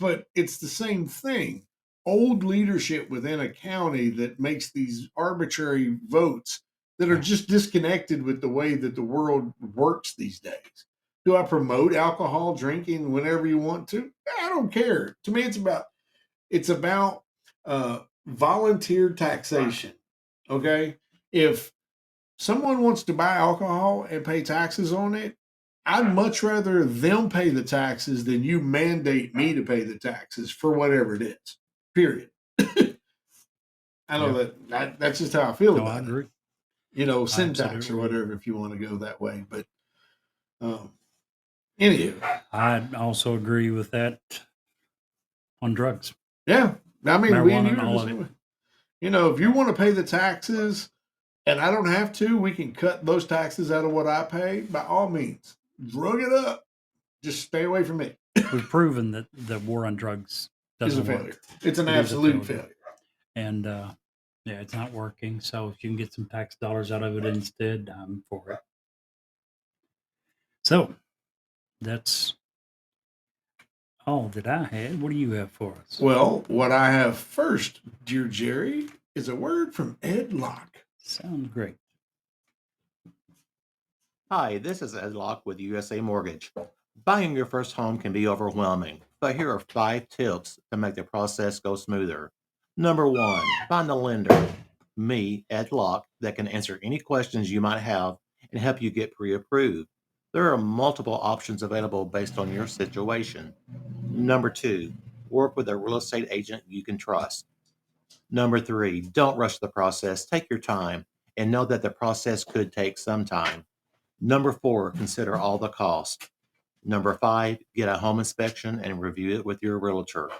But it's the same thing. Old leadership within a county that makes these arbitrary votes that are just disconnected with the way that the world works these days. Do I promote alcohol drinking whenever you want to? I don't care. To me, it's about volunteer taxation. Okay, if someone wants to buy alcohol and pay taxes on it, I'd much rather them pay the taxes than you mandate me to pay the taxes for whatever it is. Period. I know that's just how I feel No, about I it. agree. You know, syntax or absolutely whatever, if you want to go that way. But anywho, I also agree with that on drugs. yeah. I mean, we and Marijuana you and are all the of same way. You know, if you want to pay the taxes and I don't have to, we can cut those taxes out of what I pay. By all means, drug it up. Just stay away from me. We've proven that the war on drugs It's a doesn't failure. work. It's an It is a absolute failure. failure. And yeah, it's not working. So if you can get some tax dollars out of it instead, I'm for it. So that's all that I had. What do you have for us? Well, what I have first, dear Jerry, is a word from Ed Locke. Sounds great. Hi, this is Ed Locke with USA Mortgage. Buying your first home can be overwhelming, but here are 5 tips to make the process go smoother. Number 1, find a lender, me, Ed Locke, that can answer any questions you might have and help you get pre-approved. There are multiple options available based on your situation. Number 2, work with a real estate agent you can trust. Number 3, don't rush the process. Take your time and know that the process could take some time. Number 4, consider all the costs. Number 5, get a home inspection and review it with your realtor.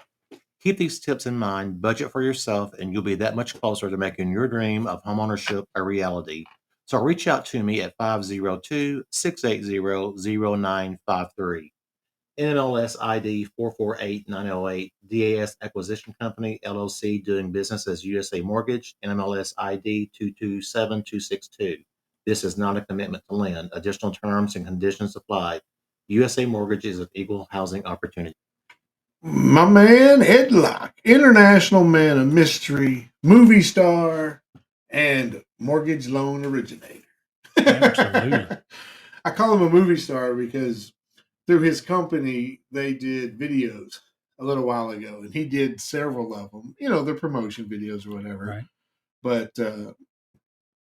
Keep these tips in mind, budget for yourself, and you'll be that much closer to making your dream of homeownership a reality. So reach out to me at 502-680-0953. NMLS ID 448908, DAS Acquisition Company, LLC, doing business as USA Mortgage, NMLS ID 227262. This is not a commitment to lend. Additional terms and conditions apply. USA Mortgage is an equal housing opportunity. My man, Ed Locke, international man of mystery, movie star, and mortgage loan originator. Absolutely. I call him a movie star because through his company, they did videos a little while ago, and he did several of them. You know, they're promotion videos or whatever. Right. But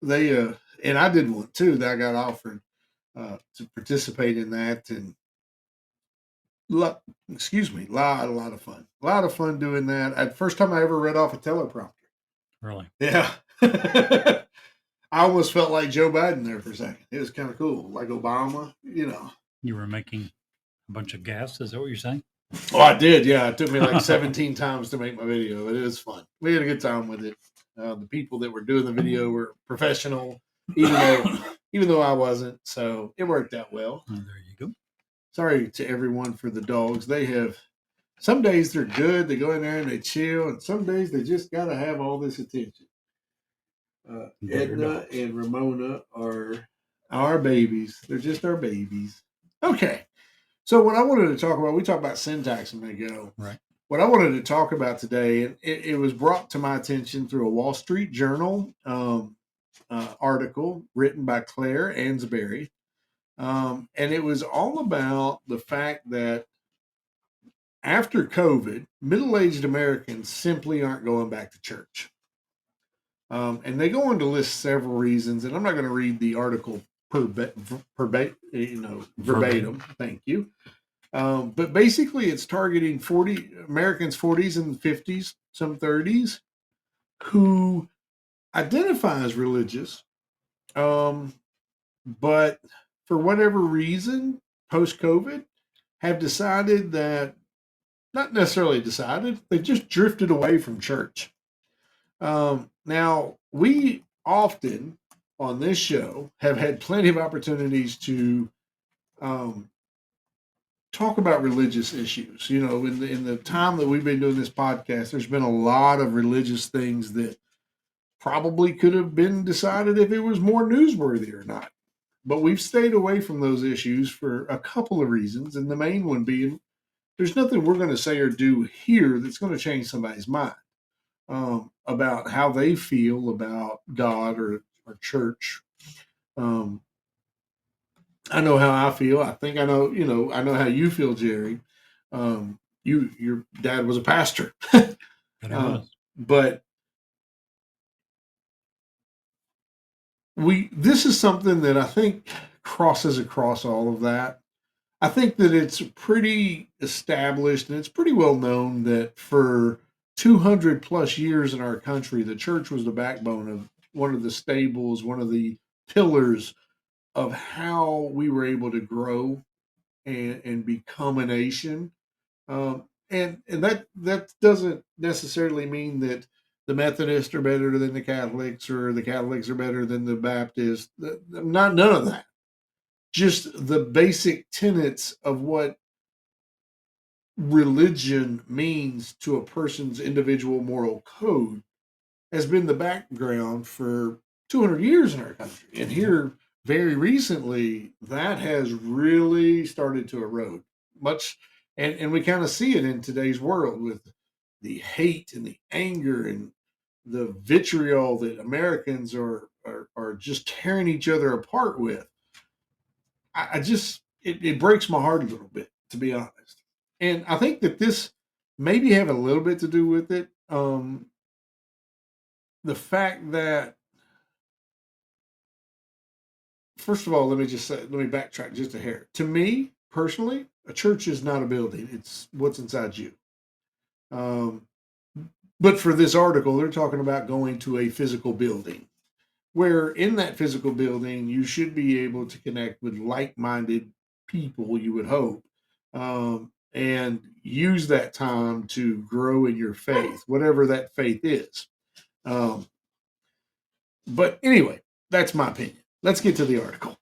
they and I did one too that I got offered to participate in that, and lot of fun. A lot of fun doing that. First time I ever read off a teleprompter. Really. Yeah. I almost felt like Joe Biden there for a second. It was kind of cool, like Obama, you know. You were making a bunch of gas. Is that what you're saying? Oh, I did. Yeah, it took me like 17 times to make my video, but it was fun. We had a good time with it. The people that were doing the video were professional, even though I wasn't. So it worked out well. Oh, there you go. Sorry to everyone for the dogs. They have some days they're good. They go in there and they chill, and some days they just got to have all this attention. Edna and Ramona are our babies. They're just our babies. Okay. So what I wanted to talk about, we talked about syntax a minute ago. Right. What I wanted to talk about today, and it was brought to my attention through a Wall Street Journal article written by Claire Ansberry. And it was all about the fact that after COVID, middle-aged Americans simply aren't going back to church. And they go on to list several reasons, and I'm not going to read the article verbatim. Thank you. But basically, it's targeting Americans 40s and 50s, some 30s, who identify as religious, but for whatever reason, post-COVID, have decided that, not necessarily decided, they just drifted away from church. Now, we often on this show have had plenty of opportunities to um, talk about religious issues. You know, in the time that we've been doing this podcast, there's been a lot of religious things that probably could have been decided if it was more newsworthy or not. But we've stayed away from those issues for a couple of reasons, and the main one being there's nothing we're going to say or do here that's going to change somebody's mind about how they feel about God or church. Um, I know how I feel. I think I know, I know how you feel, Jerry. Your dad was a pastor, That it um, was. but this is something that I think crosses across all of that. I think that it's pretty established and it's pretty well known that for 200 plus years in our country, the church was the backbone of one of the stables, one of the pillars of how we were able to grow and become a nation. And that doesn't necessarily mean that the Methodists are better than the Catholics or the Catholics are better than the Baptists. Not none of that. Just the basic tenets of what religion means to a person's individual moral code has been the background for 200 years in our country. And here, very recently, that has really started to erode much. And we kind of see it in today's world with the hate and the anger and the vitriol that Americans are just tearing each other apart with. I just, it breaks my heart a little bit, to be honest. And I think that this maybe have a little bit to do with it. The fact that, first of all, let me backtrack just a hair. To me personally, a church is not a building; it's what's inside you. Um, but for this article, they're talking about going to a physical building, where in that physical building you should be able to connect with like-minded people. You would hope, and use that time to grow in your faith, whatever that faith is. Um, But anyway, that's my opinion. Let's get to the article.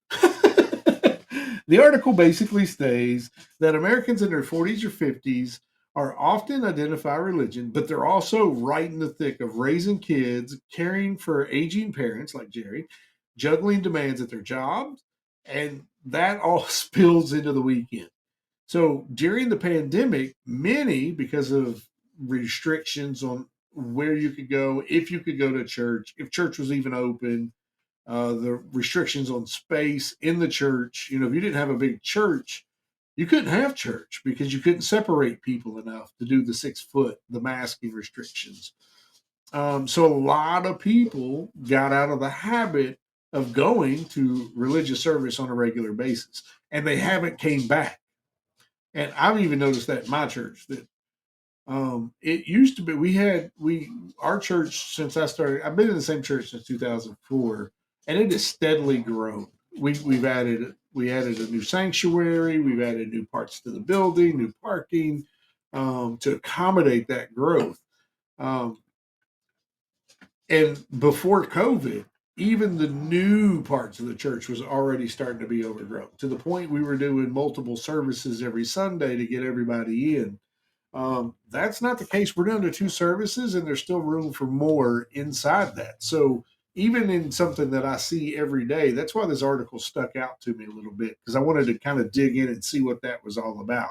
The article basically states that Americans in their 40s or 50s are often identify religion, but they're also right in the thick of raising kids, caring for aging parents like Jerry, juggling demands at their jobs, and that all spills into the weekend. So during the pandemic, many, because of restrictions on where you could go, if you could go to church, if church was even open, the restrictions on space in the church. You know, if you didn't have a big church, you couldn't have church because you couldn't separate people enough to do the 6 foot, the masking restrictions. So a lot of people got out of the habit of going to religious service on a regular basis, and they haven't came back. And I've even noticed that in my church that it used to be we our church since I started. I've been in the same church since 2004, and it has steadily grown. We added a new sanctuary. We've added new parts to the building, new parking to accommodate that growth. Um, and before COVID, even the new parts of the church was already starting to be overgrown to the point we were doing multiple services every Sunday to get everybody in. That's not the case. We're down to 2 services, and there's still room for more inside that. So even in something that I see every day, that's why this article stuck out to me a little bit because I wanted to kind of dig in and see what that was all about.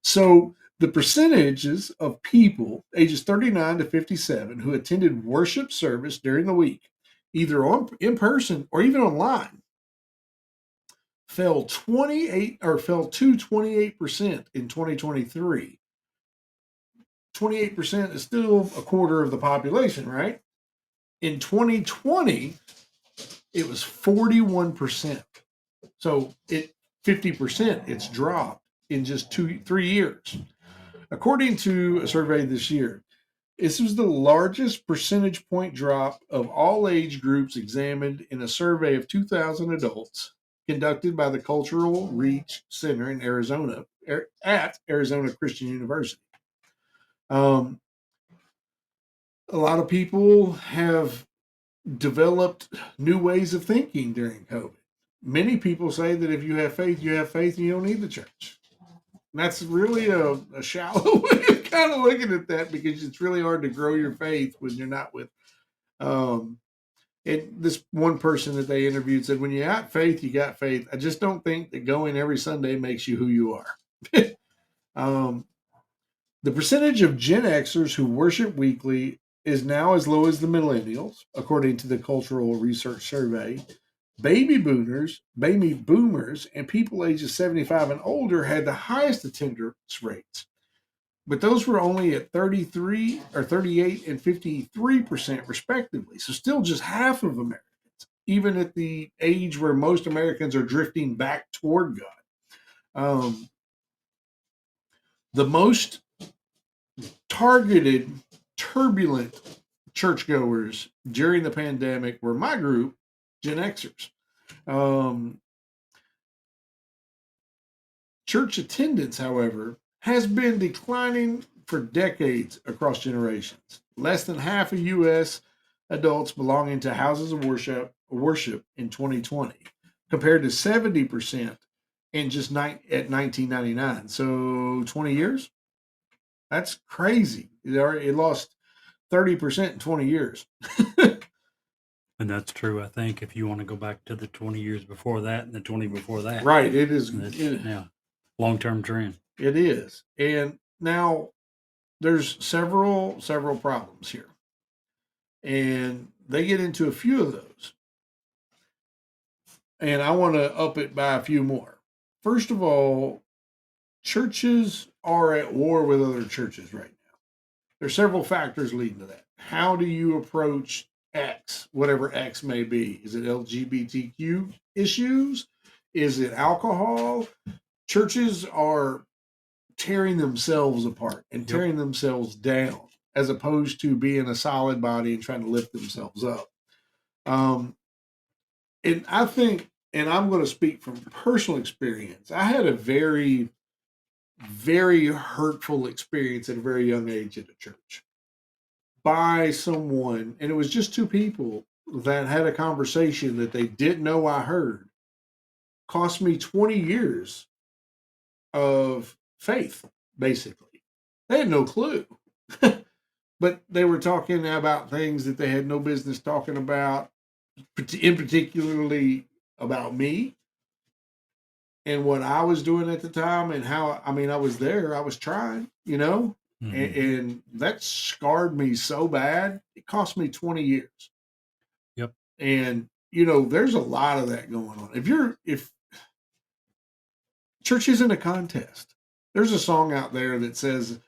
So the percentages of people ages 39 to 57 who attended worship service during the week, either on in person or even online, fell to 28% in 2023. 28% is still a quarter of the population, right? In 2020, it was 41%. So 50%, it's dropped in just 3 years. According to a survey this year, this was the largest percentage point drop of all age groups examined in a survey of 2,000 adults conducted by the Cultural Reach Center in Arizona at Arizona Christian University. A lot of people have developed new ways of thinking during COVID. Many people say that if you have faith, you have faith, and you don't need the church. And that's really a shallow way of kind of looking at that, because it's really hard to grow your faith when you're not with. And this one person that they interviewed said, when you got faith, you got faith. I just don't think that going every Sunday makes you who you are. The percentage of Gen Xers who worship weekly is now as low as the millennials, according to the Cultural Research Survey. Baby boomers, and people ages 75 and older had the highest attendance rates, but those were only at 33 or 38 and 53% respectively. So still just half of Americans, even at the age where most Americans are drifting back toward God. The most targeted, turbulent churchgoers during the pandemic were my group, Gen Xers. Church attendance, however, has been declining for decades across generations. Less than half of U.S. adults belonging to houses of worship in 2020, compared to 70% in just at 1999. So 20 years? That's crazy. It lost 30% in 20 years. And that's true. I think if you want to go back to the 20 years before that and the 20 before that, Right. It is. Yeah, long-term trend. It is. And now there's several problems here. And they get into a few of those. And I want to up it by a few more. First of all, churches are at war with other churches right now. There's several factors leading to that. How do you approach X, whatever X may be? Is it LGBTQ issues? Is it alcohol? Churches are tearing themselves apart and tearing themselves down, as opposed to being a solid body and trying to lift themselves up. And I think, and I'm going to speak from personal experience, I had a very, very hurtful experience at a very young age at a church by someone, and it was just two people that had a conversation that they didn't know I heard. Cost me 20 years of faith, basically. They had no clue. But they were talking about things that they had no business talking about, in particularly about me and what I was doing at the time, and how, I mean, I was there, I was trying, and that scarred me so bad. It cost me 20 years. Yep. And, there's a lot of that going on. If church isn't a contest, there's a song out there that says,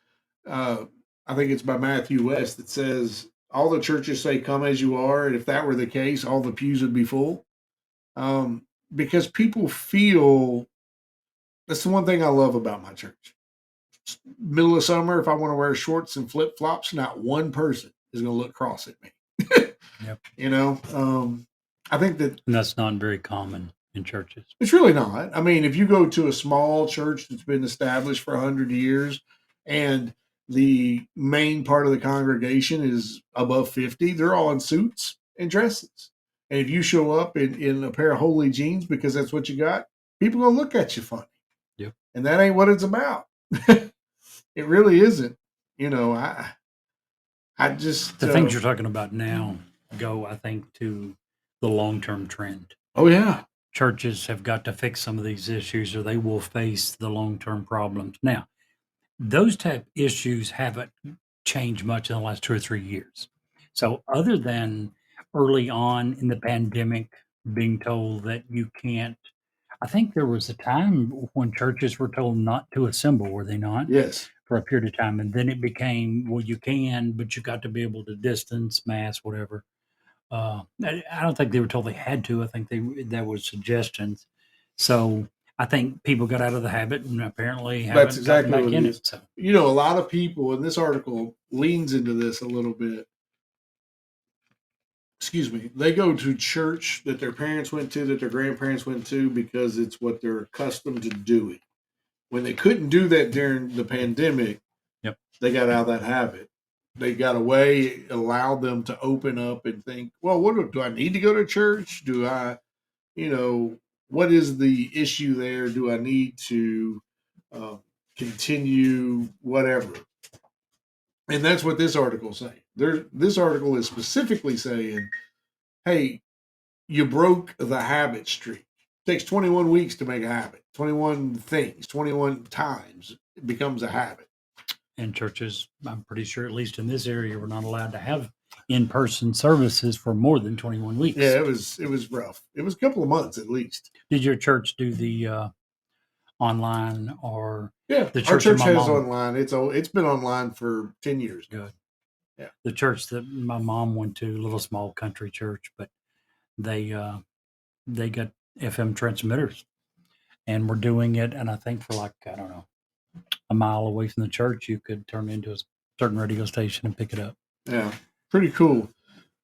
I think it's by Matthew West, that says, all the churches say, come as you are. And if that were the case, all the pews would be full. Because people feel, that's the one thing I love about my church. Middle of summer, if I want to wear shorts and flip flops, not one person is going to look cross at me. Yep. I think that, and that's not very common in churches. It's really not. I mean, if you go to a small church that's been established for 100 years and the main part of the congregation is above 50, they're all in suits and dresses. And if you show up in a pair of holy jeans because that's what you got, people gonna look at you funny. Yep. And that ain't what it's about. It really isn't. I just the things you're talking about now go, I think, to the long-term trend. Oh yeah. Churches have got to fix some of these issues or they will face the long-term problems. Now, those type issues haven't changed much in the last 2 or 3 years. So other than early on in the pandemic being told that you can't, I think there was a time when churches were told not to assemble, were they not? Yes. For a period of time. And then it became, well, you can, but you got to be able to distance, mask, whatever. I don't think they were told they had to. I think there was suggestions. So I think people got out of the habit and apparently haven't That's exactly gotten what back in it is. it. So. A lot of people, and this article leans into this a little bit. Excuse me. They go to church that their parents went to, that their grandparents went to, because it's what they're accustomed to doing. when they couldn't do that during the pandemic, Yep. they got out of that habit. They got away, it allowed them to open up and think, well, what do I need to go to church? Do I, what is the issue there? Do I need to uh, continue whatever? And that's what this article is saying. This article is specifically saying, hey, you broke the habit streak. It takes 21 weeks to make a habit. 21 things, 21 times it becomes a habit. And churches, I'm pretty sure, at least in this area, we're not allowed to have in-person services for more than 21 weeks. Yeah, it was rough. It was a couple of months at least. Did your church do the online or Yeah, the our church of church my has mom? online. It's been online for 10 years. Good. Yeah. The church that my mom went to, a little small country church, but they got FM transmitters, and we're doing it. And I think for like, I don't know, a mile away from the church, you could turn into a certain radio station and pick it up. Yeah, pretty cool.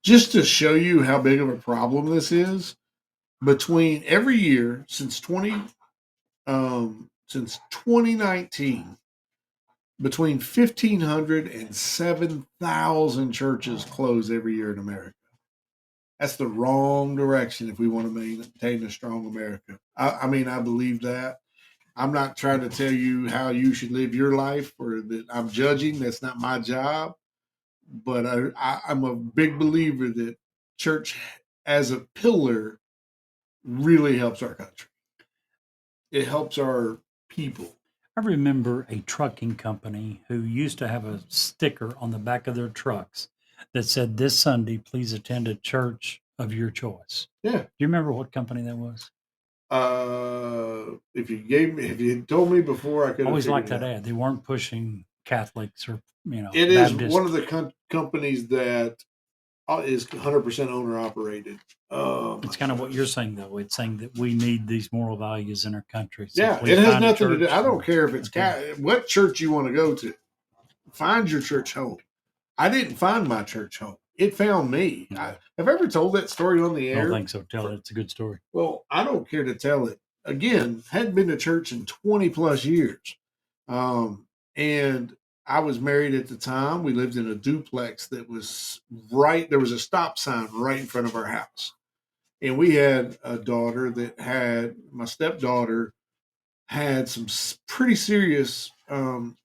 Just to show you how big of a problem this is, between every year since 2019, between 1,500 and 7,000 churches close every year in America. That's the wrong direction if we want to maintain a strong America. I mean, I believe that. I'm not trying to tell you how you should live your life or that I'm judging. That's not my job. But I'm a big believer that church as a pillar really helps our country. It helps our people. I remember a trucking company who used to have a sticker on the back of their trucks that said, "This Sunday, please attend a church of your choice." Yeah. Do you remember what company that was? If you had told me before, I could I always have liked figured that it out. ad. They weren't pushing Catholics or It is Baptist. one of the companies that is 100% owner operated. It's kind of what you're saying, though. It's saying that we need these moral values in our country. So Yeah, please it has find a nothing to do. church I don't and- care if it's what church you want to go to. Find your church home. I didn't find my church home. It found me. Yeah. Have I ever told that story on the I air? don't think so. Tell it. It's a good story. Well, I don't care to tell it. Again, hadn't been to church in 20 plus years. And I was married at the time. We lived in a duplex that was there was a stop sign right in front of our house. And we had a daughter my stepdaughter had some pretty serious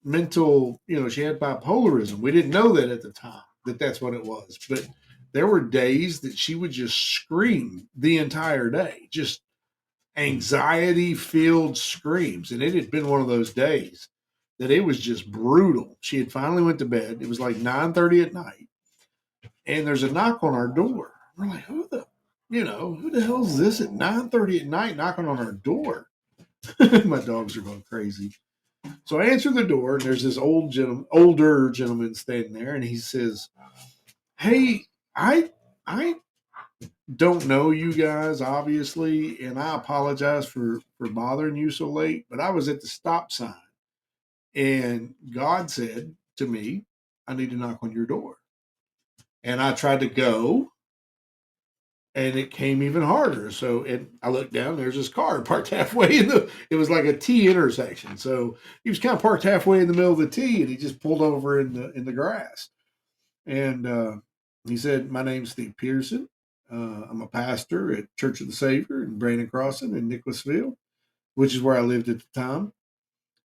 mental, she had bipolarism. We didn't know that at the time that's what it was. But there were days that she would just scream the entire day, just anxiety filled screams. And it had been one of those days that it was just brutal. She had finally went to bed. It was like 9:30 at night. And there's a knock on our door. We're like, who the hell is this at 9:30 at night knocking on our door? My dogs are going crazy. So I answer the door, and there's this older gentleman standing there, and he says, "Hey, I don't know you guys, obviously, and I apologize for bothering you so late, but I was at the stop sign, and God said to me, I need to knock on your door." And I tried to go, and it came even harder. So I looked down, there's this car parked halfway it was like a T intersection. So he was kind of parked halfway in the middle of the T, and he just pulled over in the grass. And he said, "My name's Steve Pearson. I'm a pastor at Church of the Savior in Brandon Crossing in Nicholasville, which is where I lived at the time."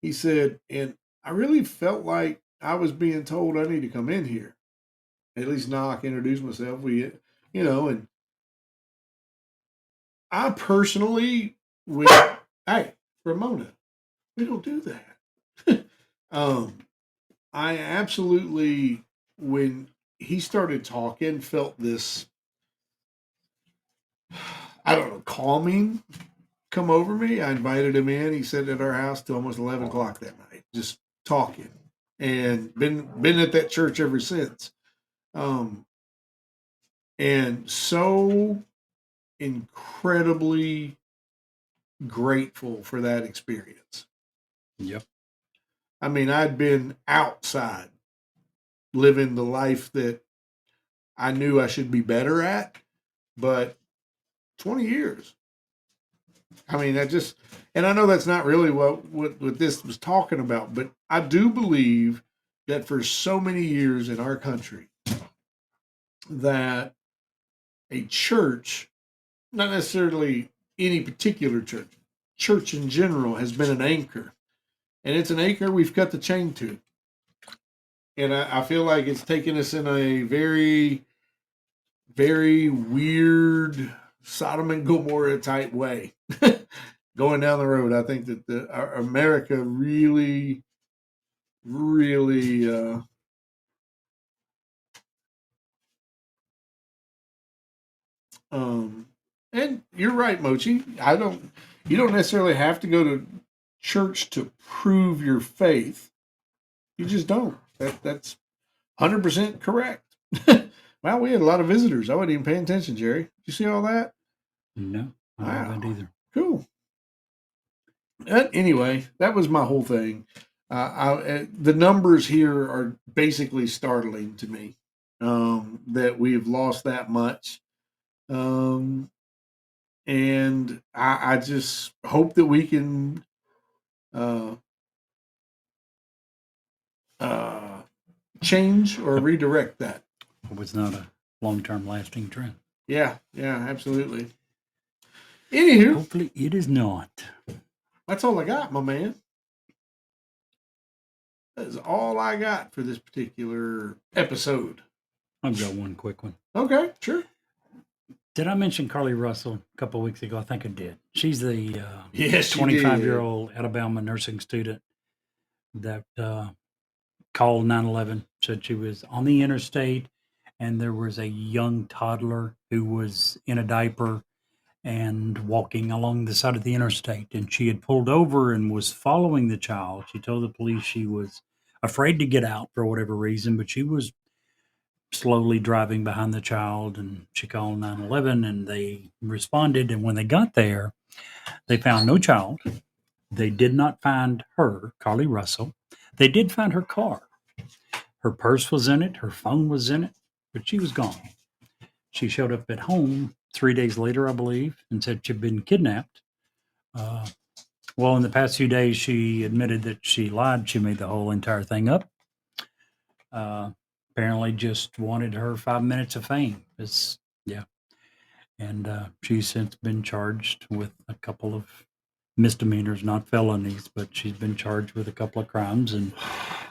He said, "And I really felt like I was being told I need to come in here, at least knock, introduce myself. And I personally would, hey, Ramona, we don't do that." I absolutely, when he started talking, felt this, I don't know, calming come over me. I invited him in. He sat at our house till almost 11 o'clock that night, just talking, and been at that church ever since. And so incredibly grateful for that experience. Yep. I mean, I'd been outside living the life that I knew I should be better at, but 20 years, I mean, and I know that's not really what this was talking about, but I do believe that for so many years in our country, that a church, not necessarily any particular church in general, has been an anchor. And it's an anchor we've cut the chain to. And I feel like it's taken us in a very, very weird Sodom and Gomorrah type way. Going down the road, I think that our America really, really and you're right, Mochi. You don't necessarily have to go to church to prove your faith. You just don't. That's 100% correct. Wow, we had a lot of visitors. I wasn't even paying attention, Jerry. Did you see all that? No, I Wow. haven't either. Cool. Anyway, that was my whole thing. The numbers here are basically startling to me, that we've lost that much. And I just hope that we can change or redirect that. It was not a long-term lasting trend. Yeah, absolutely. Anywho, Hopefully it is not. that's all I got, my man. That is all I got for this particular episode. I've got one quick one. Okay, sure. Did I mention Carly Russell a couple of weeks ago? I think I did. She's the Yes, you 25-year-old Alabama nursing student that called 911, said she was on the interstate and there was a young toddler who was in a diaper and walking along the side of the interstate. And she had pulled over and was following the child. She told the police she was afraid to get out for whatever reason, but she was slowly driving behind the child, and she called 911 and they responded. And when they got there, they found no child. They did not find her, Carly Russell. They did find her car. Her purse was in it, her phone was in it, but she was gone. She showed up at home 3 days later, I believe, and said she'd been kidnapped. Well, in the past few days, she admitted that she lied. She made the whole entire thing up. Apparently just wanted her 5 minutes of fame. And she's since been charged with a couple of misdemeanors, not felonies, but she's been charged with a couple of crimes, and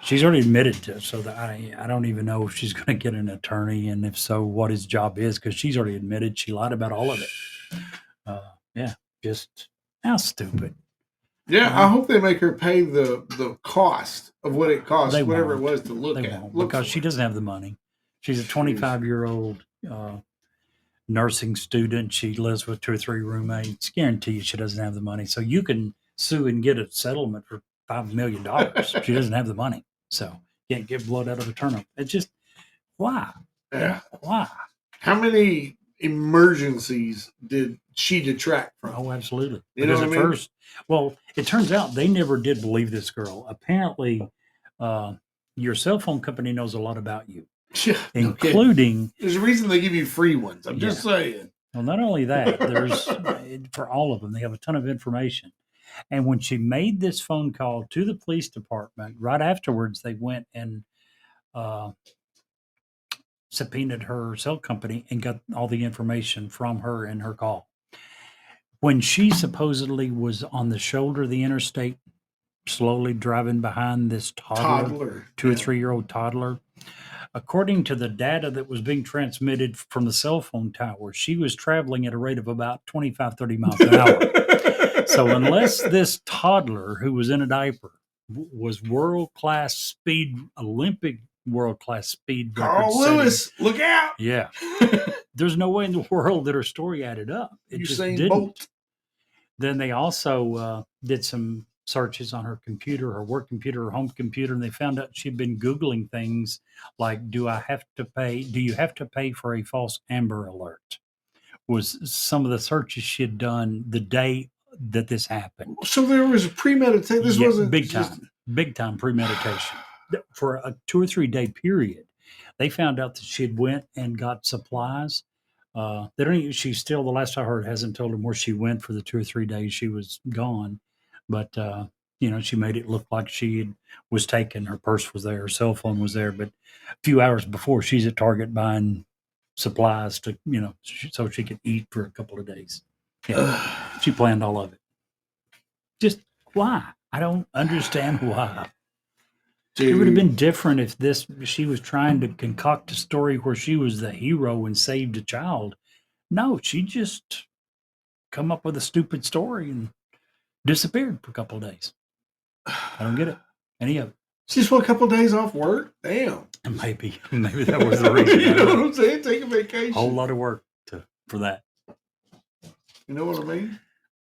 she's already admitted to it. So that I don't even know if she's going to get an attorney, and if so, what his job is, because she's already admitted she lied about all of it. Just how stupid. Yeah, I hope they make her pay the cost of what it costs, They whatever won't. it was to look They at. won't, Look because for she it. doesn't have the money. She's a 25-year-old nursing student. She lives with 2 or 3 roommates. Guarantee you she doesn't have the money. So you can sue and get a settlement for $5 million. She doesn't have the money. So can't get blood out of a turnip. It's just, why? Yeah. Why? How many emergencies did she detract from? Oh, absolutely. You know Because what at I mean? first, well, it turns out they never did believe this girl. Apparently, your cell phone company knows a lot about you, Yeah, no kidding. including, There's a reason they give you free ones. I'm just saying. well, not only that, there's for all of them, they have a ton of information. And when she made this phone call to the police department, right afterwards, they went and subpoenaed her cell company and got all the information from her in her call. When she supposedly was on the shoulder of the interstate, slowly driving behind this Toddler. 2 or 3-year-old toddler, according to the data that was being transmitted from the cell phone tower, she was traveling at a rate of about 25, 30 miles an hour. So unless this toddler who was in a diaper was world-class speed, Olympic world-class speed record Carl setting, Lewis, look out. yeah, there's no way in the world that her story added up. It just Usain didn't. Bolt. Then they also did some searches on her computer, her work computer, her home computer, and they found out she'd been Googling things like, do you have to pay for a false Amber Alert? Was some of the searches she had done the day that this happened. So there was a premeditation. This Yeah, wasn't big just- time premeditation. For a 2 or 3 day period, they found out that she had went and got supplies They don't. She still, the last I heard, hasn't told them where she went for the 2 or 3 days she was gone. But she made it look like was taken. Her purse was there, her cell phone was there. But a few hours before, she's at Target buying supplies to, so she could eat for a couple of days. Yeah, she planned all of it. Just why? I don't understand why. It would have been different if she was trying to concoct a story where she was the hero and saved a child. No, she just come up with a stupid story and disappeared for a couple of days. I don't get it. Any of it. She just want a couple of days off work. Damn. Maybe that was the reason. You know what I'm saying? Take a vacation. Whole lot of work for that. You know what I mean?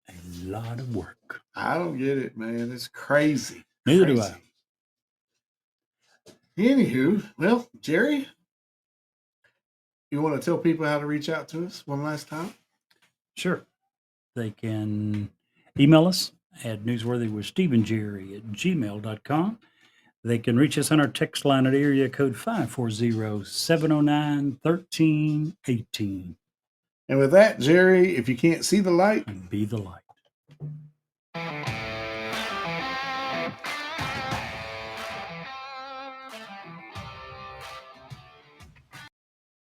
A lot of work. I don't get it, man. It's crazy. Neither do I. Anywho, well, Jerry, you want to tell people how to reach out to us one last time? Sure. They can email us at newsworthywithstephenjerry@gmail.com. They can reach us on our text line at area code 540-709-1318. And with that, Jerry, if you can't see the light, Be the light.